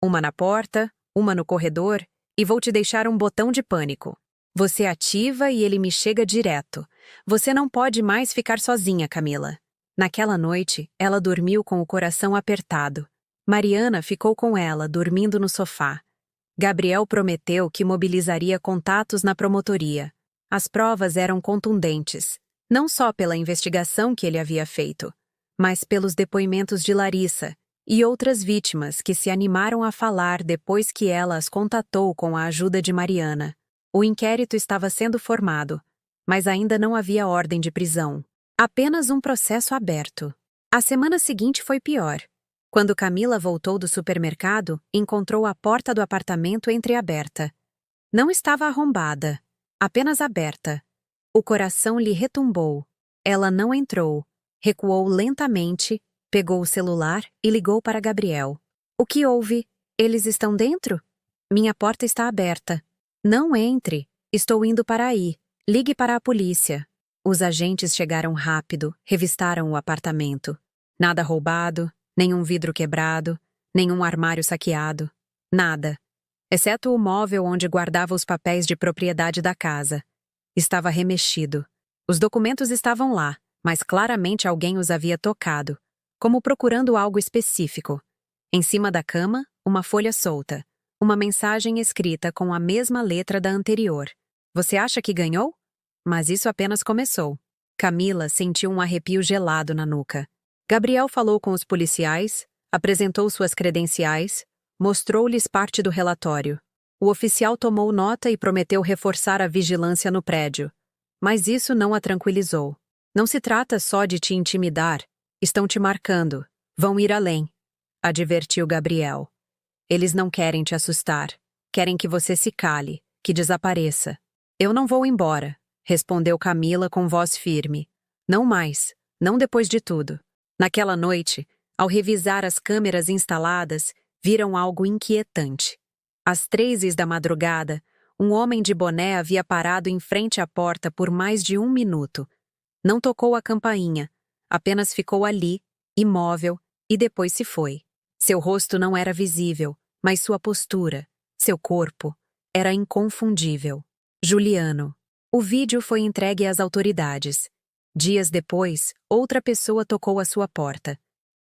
Uma na porta, uma no corredor, e vou te deixar um botão de pânico. Você ativa e ele me chega direto. Você não pode mais ficar sozinha, Camila. Naquela noite, ela dormiu com o coração apertado. Mariana ficou com ela, dormindo no sofá. Gabriel prometeu que mobilizaria contatos na promotoria. As provas eram contundentes, não só pela investigação que ele havia feito, mas pelos depoimentos de Larissa e outras vítimas que se animaram a falar depois que ela as contatou com a ajuda de Mariana. O inquérito estava sendo formado, mas ainda não havia ordem de prisão. Apenas um processo aberto. A semana seguinte foi pior. Quando Camila voltou do supermercado, encontrou a porta do apartamento entreaberta. Não estava arrombada, apenas aberta. O coração lhe retumbou. Ela não entrou. Recuou lentamente, pegou o celular e ligou para Gabriel. O que houve? Eles estão dentro? Minha porta está aberta. Não entre. Estou indo para aí. Ligue para a polícia. Os agentes chegaram rápido, revistaram o apartamento. Nada roubado, nenhum vidro quebrado, nenhum armário saqueado. Nada. Exceto o móvel onde guardava os papéis de propriedade da casa. Estava remexido. Os documentos estavam lá, mas claramente alguém os havia tocado, como procurando algo específico. Em cima da cama, uma folha solta. Uma mensagem escrita com a mesma letra da anterior. Você acha que ganhou? Mas isso apenas começou. Camila sentiu um arrepio gelado na nuca. Gabriel falou com os policiais, apresentou suas credenciais, mostrou-lhes parte do relatório. O oficial tomou nota e prometeu reforçar a vigilância no prédio. Mas isso não a tranquilizou. Não se trata só de te intimidar. Estão te marcando. Vão ir além. Advertiu Gabriel. Eles não querem te assustar. Querem que você se cale, que desapareça. Eu não vou embora, respondeu Camila com voz firme. Não mais. Não depois de tudo. Naquela noite, ao revisar as câmeras instaladas, viram algo inquietante. Às 3h da madrugada, um homem de boné havia parado em frente à porta por mais de 1 minuto. Não tocou a campainha, apenas ficou ali, imóvel, e depois se foi. Seu rosto não era visível, mas sua postura, seu corpo, era inconfundível. Juliano. O vídeo foi entregue às autoridades. Dias depois, outra pessoa tocou à sua porta.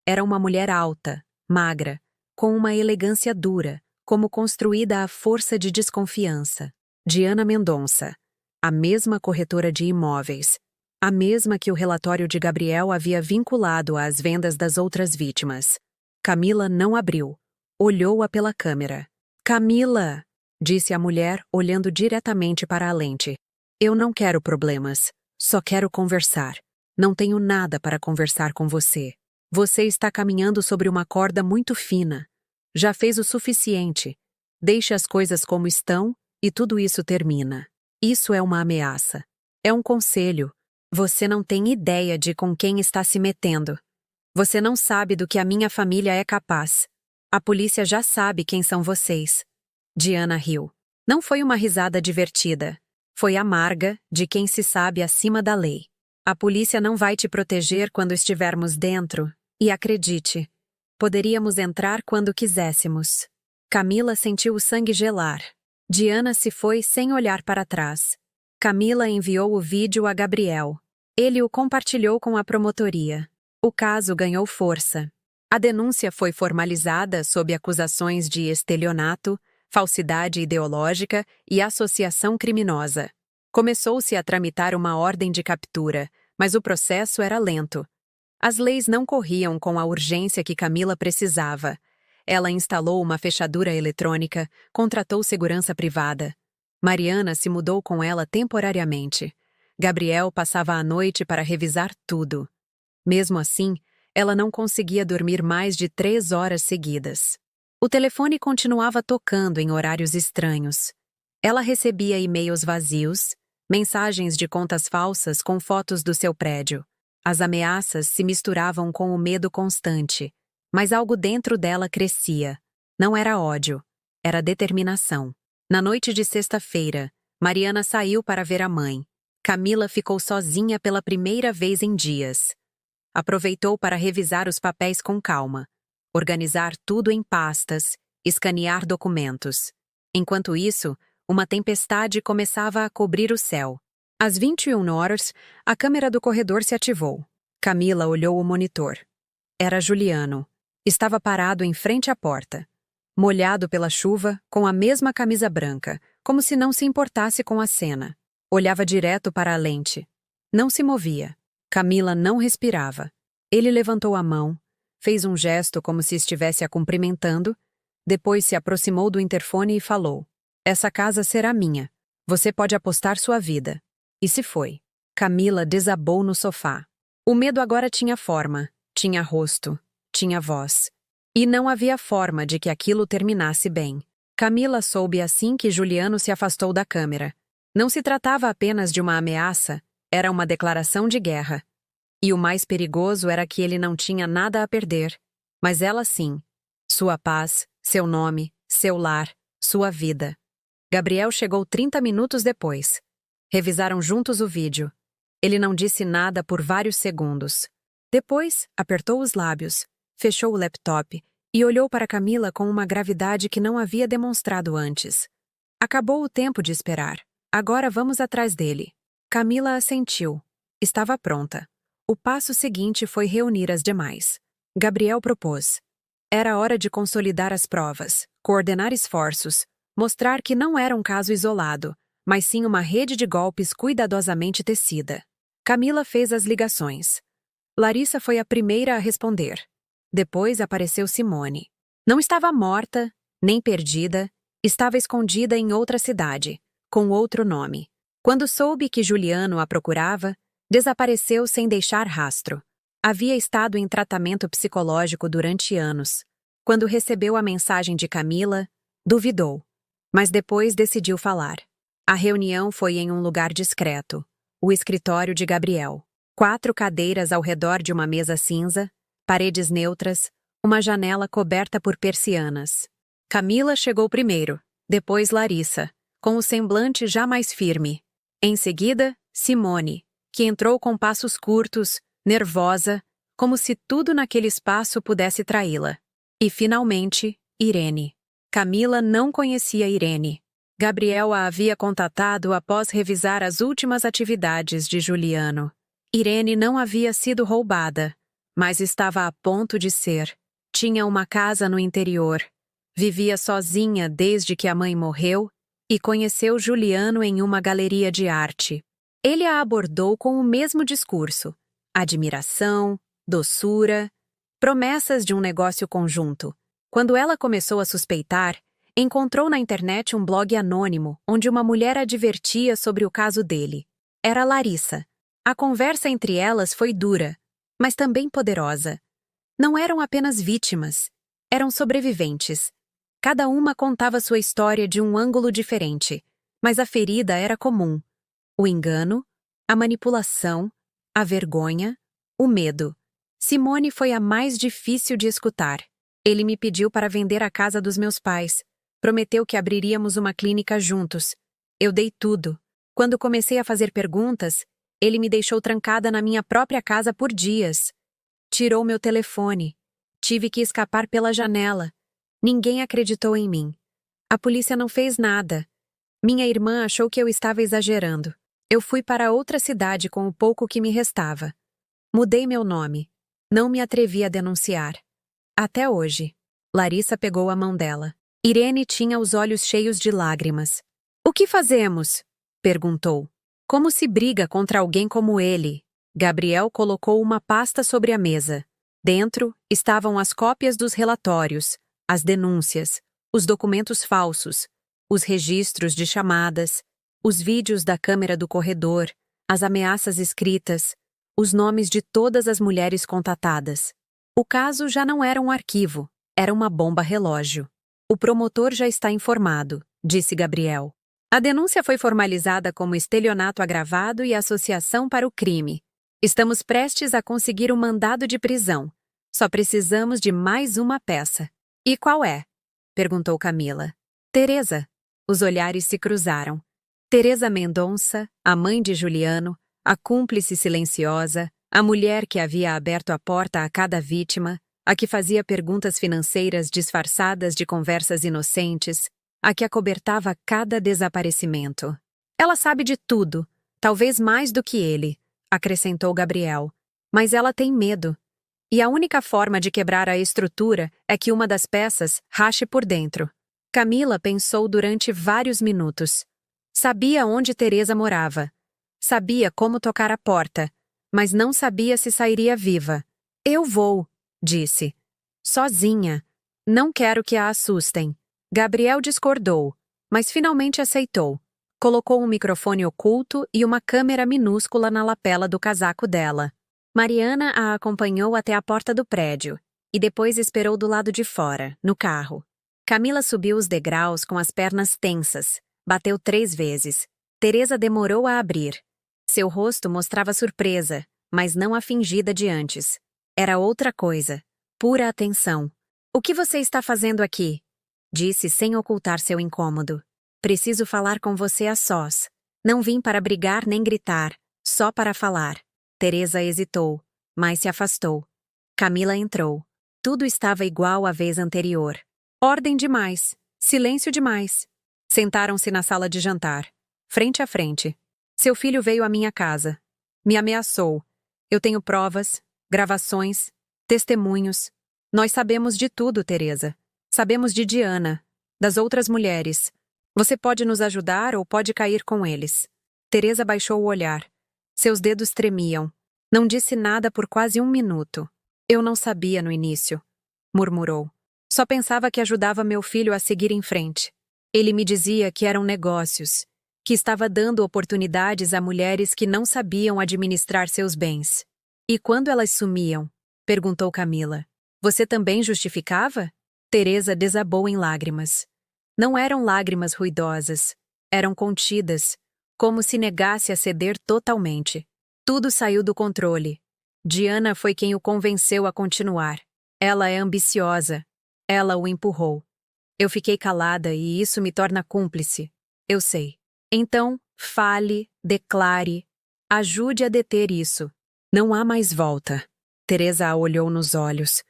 Era uma mulher alta, magra, com uma elegância dura, como construída à força de desconfiança. Diana Mendonça, a mesma corretora de imóveis, a mesma que o relatório de Gabriel havia vinculado às vendas das outras vítimas. Camila não abriu. Olhou-a pela câmera. Camila! Disse a mulher, olhando diretamente para a lente. Eu não quero problemas. Só quero conversar. Não tenho nada para conversar com você. Você está caminhando sobre uma corda muito fina. Já fez o suficiente. Deixe as coisas como estão e tudo isso termina. Isso é uma ameaça. É um conselho. Você não tem ideia de com quem está se metendo. Você não sabe do que a minha família é capaz. A polícia já sabe quem são vocês. Diana riu. Não foi uma risada divertida. Foi amarga, de quem se sabe acima da lei. A polícia não vai te proteger quando estivermos dentro. E acredite, poderíamos entrar quando quiséssemos. Camila sentiu o sangue gelar. Diana se foi sem olhar para trás. Camila enviou o vídeo a Gabriel. Ele o compartilhou com a promotoria. O caso ganhou força. A denúncia foi formalizada sob acusações de estelionato, falsidade ideológica e associação criminosa. Começou-se a tramitar uma ordem de captura, mas o processo era lento. As leis não corriam com a urgência que Camila precisava. Ela instalou uma fechadura eletrônica, contratou segurança privada. Mariana se mudou com ela temporariamente. Gabriel passava a noite para revisar tudo. Mesmo assim, ela não conseguia dormir mais de 3 horas seguidas. O telefone continuava tocando em horários estranhos. Ela recebia e-mails vazios, mensagens de contas falsas com fotos do seu prédio. As ameaças se misturavam com o medo constante, mas algo dentro dela crescia. Não era ódio, era determinação. Na noite de sexta-feira, Mariana saiu para ver a mãe. Camila ficou sozinha pela primeira vez em dias. aproveitou para revisar os papéis com calma, organizar tudo em pastas, escanear documentos. Enquanto isso, uma tempestade começava a cobrir o céu. Às 21 horas, a câmera do corredor se ativou. Camila olhou o monitor. Era Juliano. Estava parado em frente à porta, molhado pela chuva, com a mesma camisa branca, como se não se importasse com a cena. Olhava direto para a lente. Não se movia. Camila não respirava. Ele levantou a mão, fez um gesto como se estivesse a cumprimentando, depois se aproximou do interfone e falou: "Essa casa será minha. Você pode apostar sua vida." E se foi. Camila desabou no sofá. O medo agora tinha forma, tinha rosto, tinha voz. E não havia forma de que aquilo terminasse bem. Camila soube assim que Juliano se afastou da câmera. Não se tratava apenas de uma ameaça, era uma declaração de guerra. E o mais perigoso era que ele não tinha nada a perder, mas ela sim. Sua paz, seu nome, seu lar, sua vida. Gabriel chegou 30 minutos depois. Revisaram juntos o vídeo. Ele não disse nada por vários segundos. Depois, apertou os lábios, fechou o laptop e olhou para Camila com uma gravidade que não havia demonstrado antes. Acabou o tempo de esperar. Agora vamos atrás dele. Camila assentiu. Estava pronta. O passo seguinte foi reunir as demais. Gabriel propôs. Era hora de consolidar as provas, coordenar esforços, mostrar que não era um caso isolado, mas sim uma rede de golpes cuidadosamente tecida. Camila fez as ligações. Larissa foi a primeira a responder. Depois apareceu Simone. Não estava morta, nem perdida, estava escondida em outra cidade, com outro nome. Quando soube que Juliano a procurava, desapareceu sem deixar rastro. Havia estado em tratamento psicológico durante anos. Quando recebeu a mensagem de Camila, duvidou, mas depois decidiu falar. A reunião foi em um lugar discreto, o escritório de Gabriel. 4 cadeiras ao redor de uma mesa cinza, paredes neutras, uma janela coberta por persianas. Camila chegou primeiro, depois Larissa, com o semblante já mais firme. Em seguida, Simone, que entrou com passos curtos, nervosa, como se tudo naquele espaço pudesse traí-la. E, finalmente, Irene. Camila não conhecia Irene. Gabriel a havia contatado após revisar as últimas atividades de Juliano. Irene não havia sido roubada, mas estava a ponto de ser. Tinha uma casa no interior. Vivia sozinha desde que a mãe morreu e conheceu Juliano em uma galeria de arte. Ele a abordou com o mesmo discurso: admiração, doçura, promessas de um negócio conjunto. Quando ela começou a suspeitar, encontrou na internet um blog anônimo onde uma mulher advertia sobre o caso dele. Era Larissa. A conversa entre elas foi dura, mas também poderosa. Não eram apenas vítimas, eram sobreviventes. Cada uma contava sua história de um ângulo diferente, mas a ferida era comum. O engano, a manipulação, a vergonha, o medo. Simone foi a mais difícil de escutar. Ele me pediu para vender a casa dos meus pais. Prometeu que abriríamos uma clínica juntos. Eu dei tudo. Quando comecei a fazer perguntas, ele me deixou trancada na minha própria casa por dias. Tirou meu telefone. Tive que escapar pela janela. Ninguém acreditou em mim. A polícia não fez nada. Minha irmã achou que eu estava exagerando. Eu fui para outra cidade com o pouco que me restava. Mudei meu nome. Não me atrevi a denunciar. Até hoje. Larissa pegou a mão dela. Irene tinha os olhos cheios de lágrimas. "O que fazemos?" perguntou. "Como se briga contra alguém como ele?" Gabriel colocou uma pasta sobre a mesa. Dentro estavam as cópias dos relatórios, as denúncias, os documentos falsos, os registros de chamadas, os vídeos da câmera do corredor, as ameaças escritas, os nomes de todas as mulheres contatadas. O caso já não era um arquivo, era uma bomba relógio. "O promotor já está informado", disse Gabriel. "A denúncia foi formalizada como estelionato agravado e associação para o crime. Estamos prestes a conseguir um mandado de prisão. Só precisamos de mais uma peça." "E qual é?" perguntou Camila. "Teresa." Os olhares se cruzaram. Teresa Mendonça, a mãe de Juliano, a cúmplice silenciosa, A mulher que havia aberto a porta a cada vítima, a que fazia perguntas financeiras disfarçadas de conversas inocentes, a que acobertava cada desaparecimento. Ela sabe de tudo, talvez mais do que ele, acrescentou Gabriel. Mas ela tem medo. E a única forma de quebrar a estrutura é que uma das peças rache por dentro. Camila pensou durante vários minutos. Sabia onde Teresa morava. Sabia como tocar a porta, mas não sabia se sairia viva. Eu vou, disse. Sozinha. Não quero que a assustem. Gabriel discordou, mas finalmente aceitou. Colocou um microfone oculto e uma câmera minúscula na lapela do casaco dela. Mariana a acompanhou até a porta do prédio e depois esperou do lado de fora, no carro. Camila subiu os degraus com as pernas tensas. Bateu 3 vezes. Teresa demorou a abrir. Seu rosto mostrava surpresa, mas não a fingida de antes. Era outra coisa. Pura atenção. O que você está fazendo aqui? Disse sem ocultar seu incômodo. Preciso falar com você a sós. Não vim para brigar nem gritar, só para falar. Teresa hesitou, mas se afastou. Camila entrou. Tudo estava igual à vez anterior. Ordem demais. Silêncio demais. Sentaram-se na sala de jantar, frente a frente. Seu filho veio à minha casa. Me ameaçou. Eu tenho provas, gravações, testemunhos. Nós sabemos de tudo, Teresa. Sabemos de Diana, das outras mulheres. Você pode nos ajudar ou pode cair com eles. Teresa baixou o olhar. Seus dedos tremiam. Não disse nada por quase 1 minuto. Eu não sabia no início, murmurou. Só pensava que ajudava meu filho a seguir em frente. Ele me dizia que eram negócios, que estava dando oportunidades a mulheres que não sabiam administrar seus bens. E quando elas sumiam? Perguntou Camila. Você também justificava? Teresa desabou em lágrimas. Não eram lágrimas ruidosas, eram contidas, como se negasse a ceder totalmente. Tudo saiu do controle. Diana foi quem o convenceu a continuar. Ela é ambiciosa. Ela o empurrou. Eu fiquei calada e isso me torna cúmplice. Eu sei. Então, fale, declare, ajude a deter isso. Não há mais volta. Teresa a olhou nos olhos.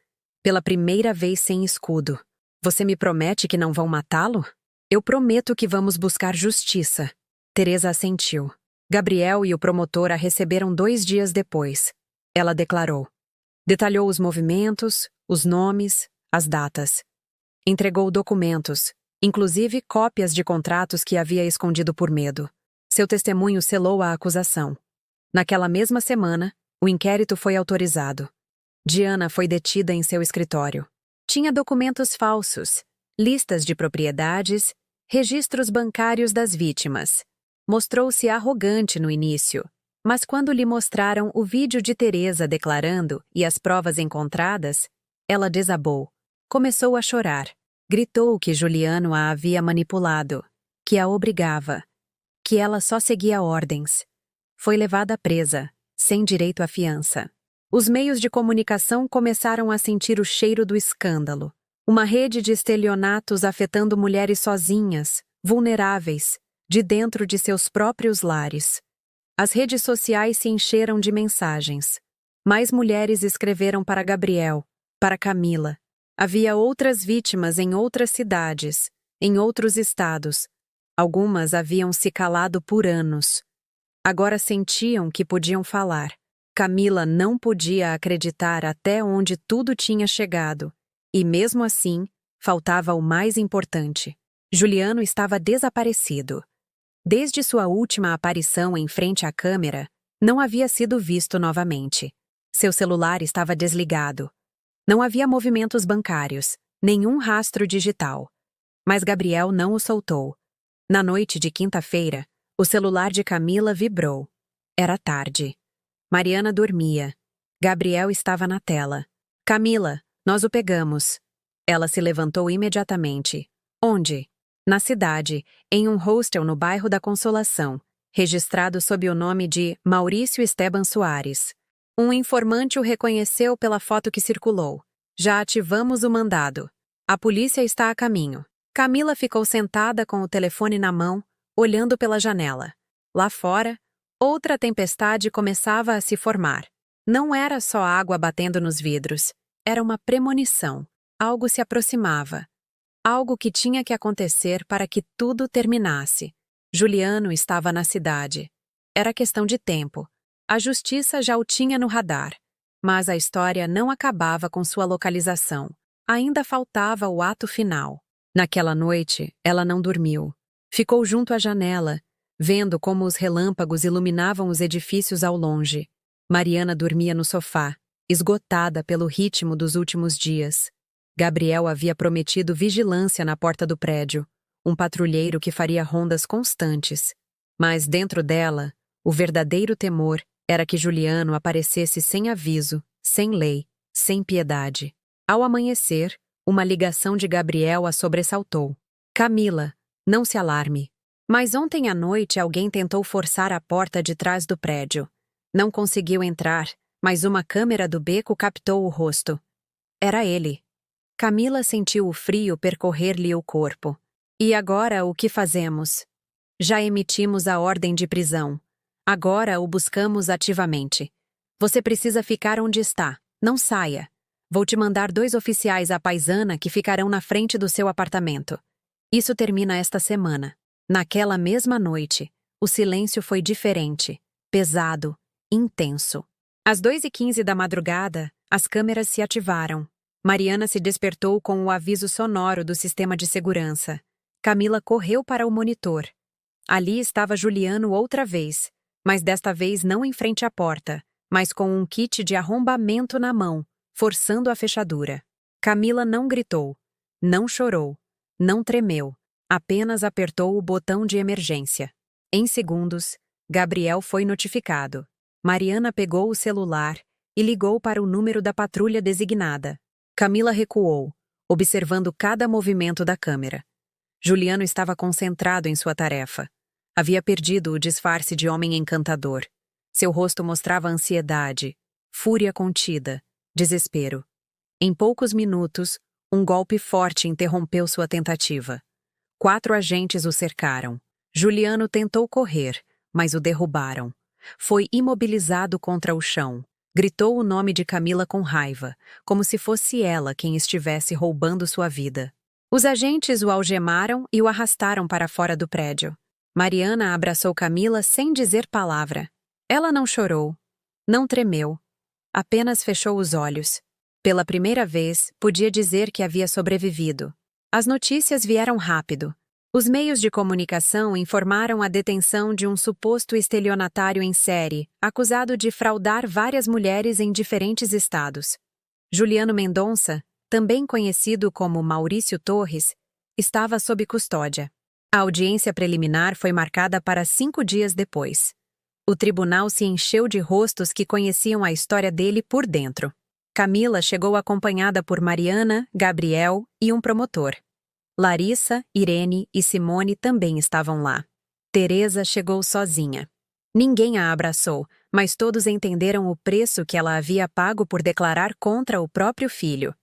Pela primeira vez sem escudo. Você me promete que não vão matá-lo? Eu prometo que vamos buscar justiça. Teresa assentiu. Gabriel e o promotor a receberam 2 dias depois. Ela declarou. Detalhou os movimentos, os nomes, as datas. Entregou documentos, inclusive cópias de contratos que havia escondido por medo. Seu testemunho selou a acusação. Naquela mesma semana, o inquérito foi autorizado. Diana foi detida em seu escritório. Tinha documentos falsos, listas de propriedades, registros bancários das vítimas. Mostrou-se arrogante no início, mas quando lhe mostraram o vídeo de Teresa declarando e as provas encontradas, ela desabou. Começou a chorar. Gritou que Juliano a havia manipulado, que a obrigava, que ela só seguia ordens. Foi levada presa, sem direito à fiança. Os meios de comunicação começaram a sentir o cheiro do escândalo. Uma rede de estelionatos afetando mulheres sozinhas, vulneráveis, de dentro de seus próprios lares. As redes sociais se encheram de mensagens. Mais mulheres escreveram para Gabriel, para Camila. Havia outras vítimas em outras cidades, em outros estados. Algumas haviam se calado por anos. Agora sentiam que podiam falar. Camila não podia acreditar até onde tudo tinha chegado. E mesmo assim, faltava o mais importante. Juliano estava desaparecido. Desde sua última aparição em frente à câmera, não havia sido visto novamente. Seu celular estava desligado. Não havia movimentos bancários, nenhum rastro digital. Mas Gabriel não o soltou. Na noite de quinta-feira, o celular de Camila vibrou. Era tarde. Mariana dormia. Gabriel estava na tela. Camila, nós o pegamos. Ela se levantou imediatamente. Onde? Na cidade, em um hostel no bairro da Consolação, registrado sob o nome de Maurício Esteban Soares. Um informante o reconheceu pela foto que circulou. Já ativamos o mandado. A polícia está a caminho. Camila ficou sentada com o telefone na mão, olhando pela janela. Lá fora, outra tempestade começava a se formar. Não era só água batendo nos vidros. Era uma premonição. Algo se aproximava. Algo que tinha que acontecer para que tudo terminasse. Juliano estava na cidade. Era questão de tempo. A justiça já o tinha no radar. Mas a história não acabava com sua localização. Ainda faltava o ato final. Naquela noite, ela não dormiu. Ficou junto à janela, vendo como os relâmpagos iluminavam os edifícios ao longe. Mariana dormia no sofá, esgotada pelo ritmo dos últimos dias. Gabriel havia prometido vigilância na porta do prédio, um patrulheiro que faria rondas constantes. Mas dentro dela, o verdadeiro temor era que Juliano aparecesse sem aviso, sem lei, sem piedade. Ao amanhecer, uma ligação de Gabriel a sobressaltou. Camila, não se alarme. Mas ontem à noite alguém tentou forçar a porta de trás do prédio. Não conseguiu entrar, mas uma câmera do beco captou o rosto. Era ele. Camila sentiu o frio percorrer-lhe o corpo. E agora o que fazemos? Já emitimos a ordem de prisão. Agora o buscamos ativamente. Você precisa ficar onde está. Não saia. Vou te mandar 2 oficiais à paisana que ficarão na frente do seu apartamento. Isso termina esta semana. Naquela mesma noite, o silêncio foi diferente, pesado, intenso. Às 2h15 da madrugada, as câmeras se ativaram. Mariana se despertou com o aviso sonoro do sistema de segurança. Camila correu para o monitor. Ali estava Juliano outra vez, mas desta vez não em frente à porta, mas com um kit de arrombamento na mão, forçando a fechadura. Camila não gritou, não chorou, não tremeu, apenas apertou o botão de emergência. Em segundos, Gabriel foi notificado. Mariana pegou o celular e ligou para o número da patrulha designada. Camila recuou, observando cada movimento da câmera. Juliano estava concentrado em sua tarefa. Havia perdido o disfarce de homem encantador. Seu rosto mostrava ansiedade, fúria contida, desespero. Em poucos minutos, um golpe forte interrompeu sua tentativa. 4 agentes o cercaram. Juliano tentou correr, mas o derrubaram. Foi imobilizado contra o chão. Gritou o nome de Camila com raiva, como se fosse ela quem estivesse roubando sua vida. Os agentes o algemaram e o arrastaram para fora do prédio. Mariana abraçou Camila sem dizer palavra. Ela não chorou, não tremeu, apenas fechou os olhos. Pela primeira vez, podia dizer que havia sobrevivido. As notícias vieram rápido. Os meios de comunicação informaram a detenção de um suposto estelionatário em série, acusado de fraudar várias mulheres em diferentes estados. Juliano Mendonça, também conhecido como Maurício Torres, estava sob custódia. A audiência preliminar foi marcada para 5 dias depois. O tribunal se encheu de rostos que conheciam a história dele por dentro. Camila chegou acompanhada por Mariana, Gabriel e um promotor. Larissa, Irene e Simone também estavam lá. Teresa chegou sozinha. Ninguém a abraçou, mas todos entenderam o preço que ela havia pago por declarar contra o próprio filho.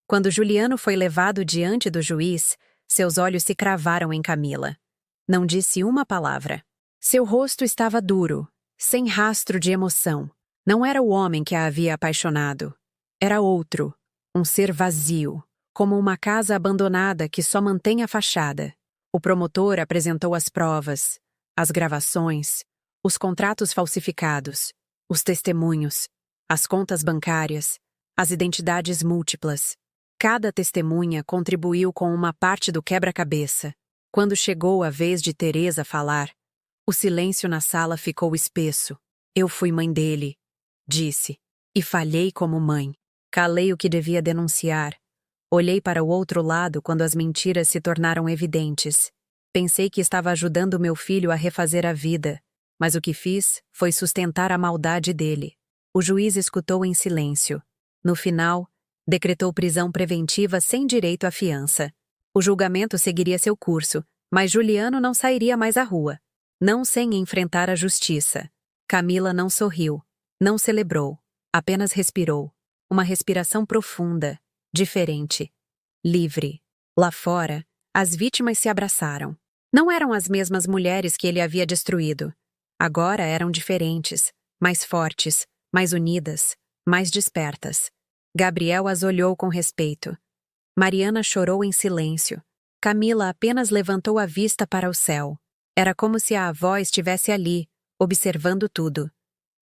Quando Juliano foi levado diante do juiz, seus olhos se cravaram em Camila. Não disse uma palavra. Seu rosto estava duro, sem rastro de emoção. Não era o homem que a havia apaixonado. Era outro, um ser vazio, como uma casa abandonada que só mantém a fachada. O promotor apresentou as provas, as gravações, os contratos falsificados, os testemunhos, as contas bancárias, as identidades múltiplas. Cada testemunha contribuiu com uma parte do quebra-cabeça. Quando chegou a vez de Teresa falar, o silêncio na sala ficou espesso. Eu fui mãe dele, disse, e falhei como mãe. Calei o que devia denunciar. Olhei para o outro lado quando as mentiras se tornaram evidentes. Pensei que estava ajudando meu filho a refazer a vida, mas o que fiz foi sustentar a maldade dele. O juiz escutou em silêncio. No final, decretou prisão preventiva sem direito à fiança. O julgamento seguiria seu curso, mas Juliano não sairia mais à rua. Não sem enfrentar a justiça. Camila não sorriu, não celebrou, apenas respirou. Uma respiração profunda, diferente, livre. Lá fora, as vítimas se abraçaram. Não eram as mesmas mulheres que ele havia destruído. Agora eram diferentes, mais fortes, mais unidas, mais despertas. Gabriel as olhou com respeito. Mariana chorou em silêncio. Camila apenas levantou a vista para o céu. Era como se a avó estivesse ali, observando tudo.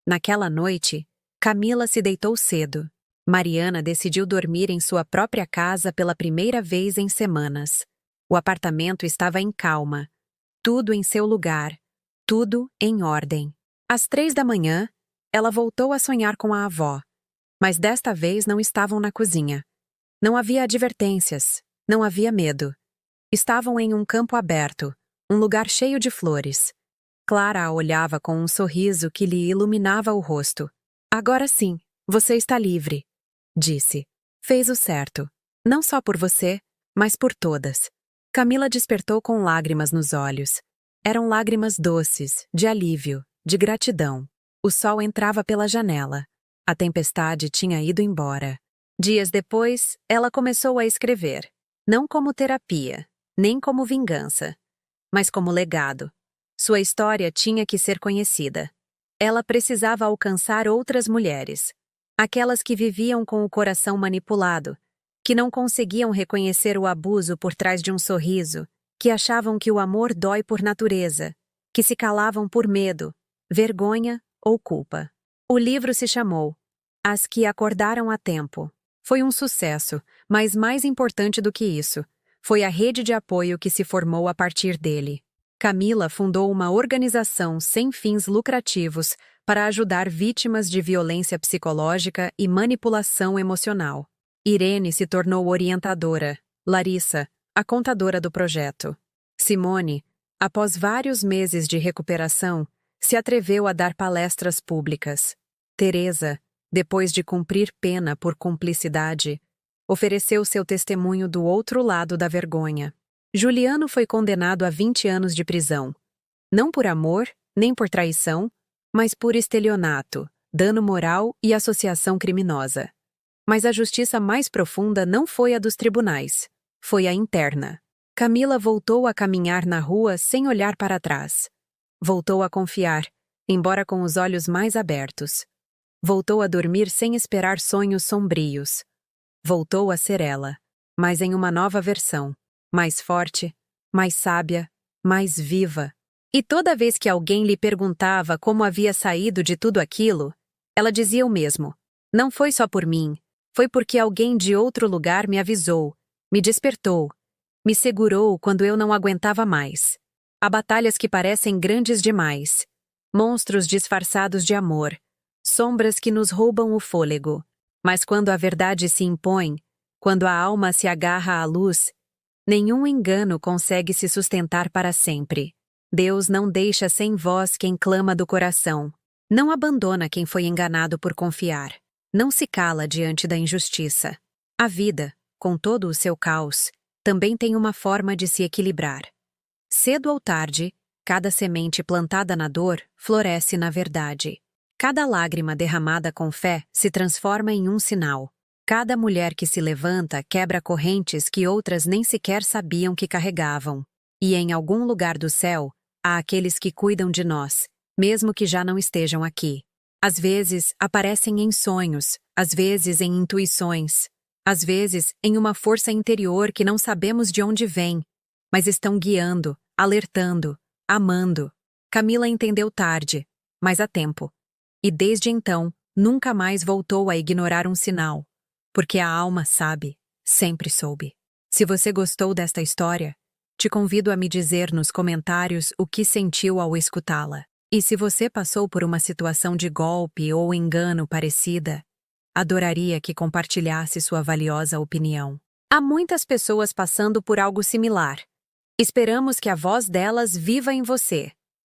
Naquela noite, Camila se deitou cedo. Mariana decidiu dormir em sua própria casa pela primeira vez em semanas. O apartamento estava em calma. Tudo em seu lugar. Tudo em ordem. Às 3 da manhã, ela voltou a sonhar com a avó. Mas desta vez não estavam na cozinha. Não havia advertências, não havia medo. Estavam em um campo aberto, um lugar cheio de flores. Clara a olhava com um sorriso que lhe iluminava o rosto. Agora sim, você está livre, disse. Fez o certo. Não só por você, mas por todas. Camila despertou com lágrimas nos olhos. Eram lágrimas doces, de alívio, de gratidão. O sol entrava pela janela. A tempestade tinha ido embora. Dias depois, ela começou a escrever. Não como terapia, nem como vingança, mas como legado. Sua história tinha que ser conhecida. Ela precisava alcançar outras mulheres. Aquelas que viviam com o coração manipulado, que não conseguiam reconhecer o abuso por trás de um sorriso, que achavam que o amor dói por natureza, que se calavam por medo, vergonha ou culpa. O livro se chamou As que Acordaram a Tempo. Foi um sucesso, mas mais importante do que isso, foi a rede de apoio que se formou a partir dele. Camila fundou uma organização sem fins lucrativos para ajudar vítimas de violência psicológica e manipulação emocional. Irene se tornou orientadora, Larissa, a contadora do projeto. Simone, após vários meses de recuperação, se atreveu a dar palestras públicas. Teresa, depois de cumprir pena por cumplicidade, ofereceu seu testemunho do outro lado da vergonha. Juliano foi condenado a 20 anos de prisão. Não por amor, nem por traição, mas por estelionato, dano moral e associação criminosa. Mas a justiça mais profunda não foi a dos tribunais, foi a interna. Camila voltou a caminhar na rua sem olhar para trás. Voltou a confiar, embora com os olhos mais abertos. Voltou a dormir sem esperar sonhos sombrios. Voltou a ser ela, mas em uma nova versão, mais forte, mais sábia, mais viva. E toda vez que alguém lhe perguntava como havia saído de tudo aquilo, ela dizia o mesmo. Não foi só por mim, foi porque alguém de outro lugar me avisou, me despertou, me segurou quando eu não aguentava mais. Há batalhas que parecem grandes demais, monstros disfarçados de amor, sombras que nos roubam o fôlego. Mas quando a verdade se impõe, quando a alma se agarra à luz, nenhum engano consegue se sustentar para sempre. Deus não deixa sem voz quem clama do coração. Não abandona quem foi enganado por confiar. Não se cala diante da injustiça. A vida, com todo o seu caos, também tem uma forma de se equilibrar. Cedo ou tarde, cada semente plantada na dor floresce na verdade. Cada lágrima derramada com fé se transforma em um sinal. Cada mulher que se levanta quebra correntes que outras nem sequer sabiam que carregavam. E em algum lugar do céu, há aqueles que cuidam de nós, mesmo que já não estejam aqui. Às vezes, aparecem em sonhos, às vezes em intuições, às vezes em uma força interior que não sabemos de onde vem, mas estão guiando, alertando, amando. Camila entendeu tarde, mas a tempo. E desde então, nunca mais voltou a ignorar um sinal, porque a alma sabe, sempre soube. Se você gostou desta história, te convido a me dizer nos comentários o que sentiu ao escutá-la. E se você passou por uma situação de golpe ou engano parecida, adoraria que compartilhasse sua valiosa opinião. Há muitas pessoas passando por algo similar. Esperamos que a voz delas viva em você.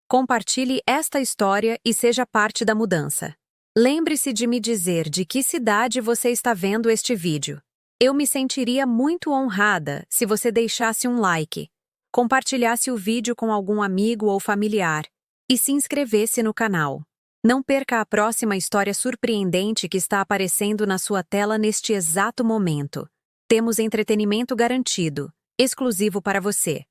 Compartilhe esta história e seja parte da mudança. Lembre-se de me dizer de que cidade você está vendo este vídeo. Eu me sentiria muito honrada se você deixasse um like, compartilhasse o vídeo com algum amigo ou familiar e se inscrevesse no canal. Não perca a próxima história surpreendente que está aparecendo na sua tela neste exato momento. Temos entretenimento garantido, exclusivo para você.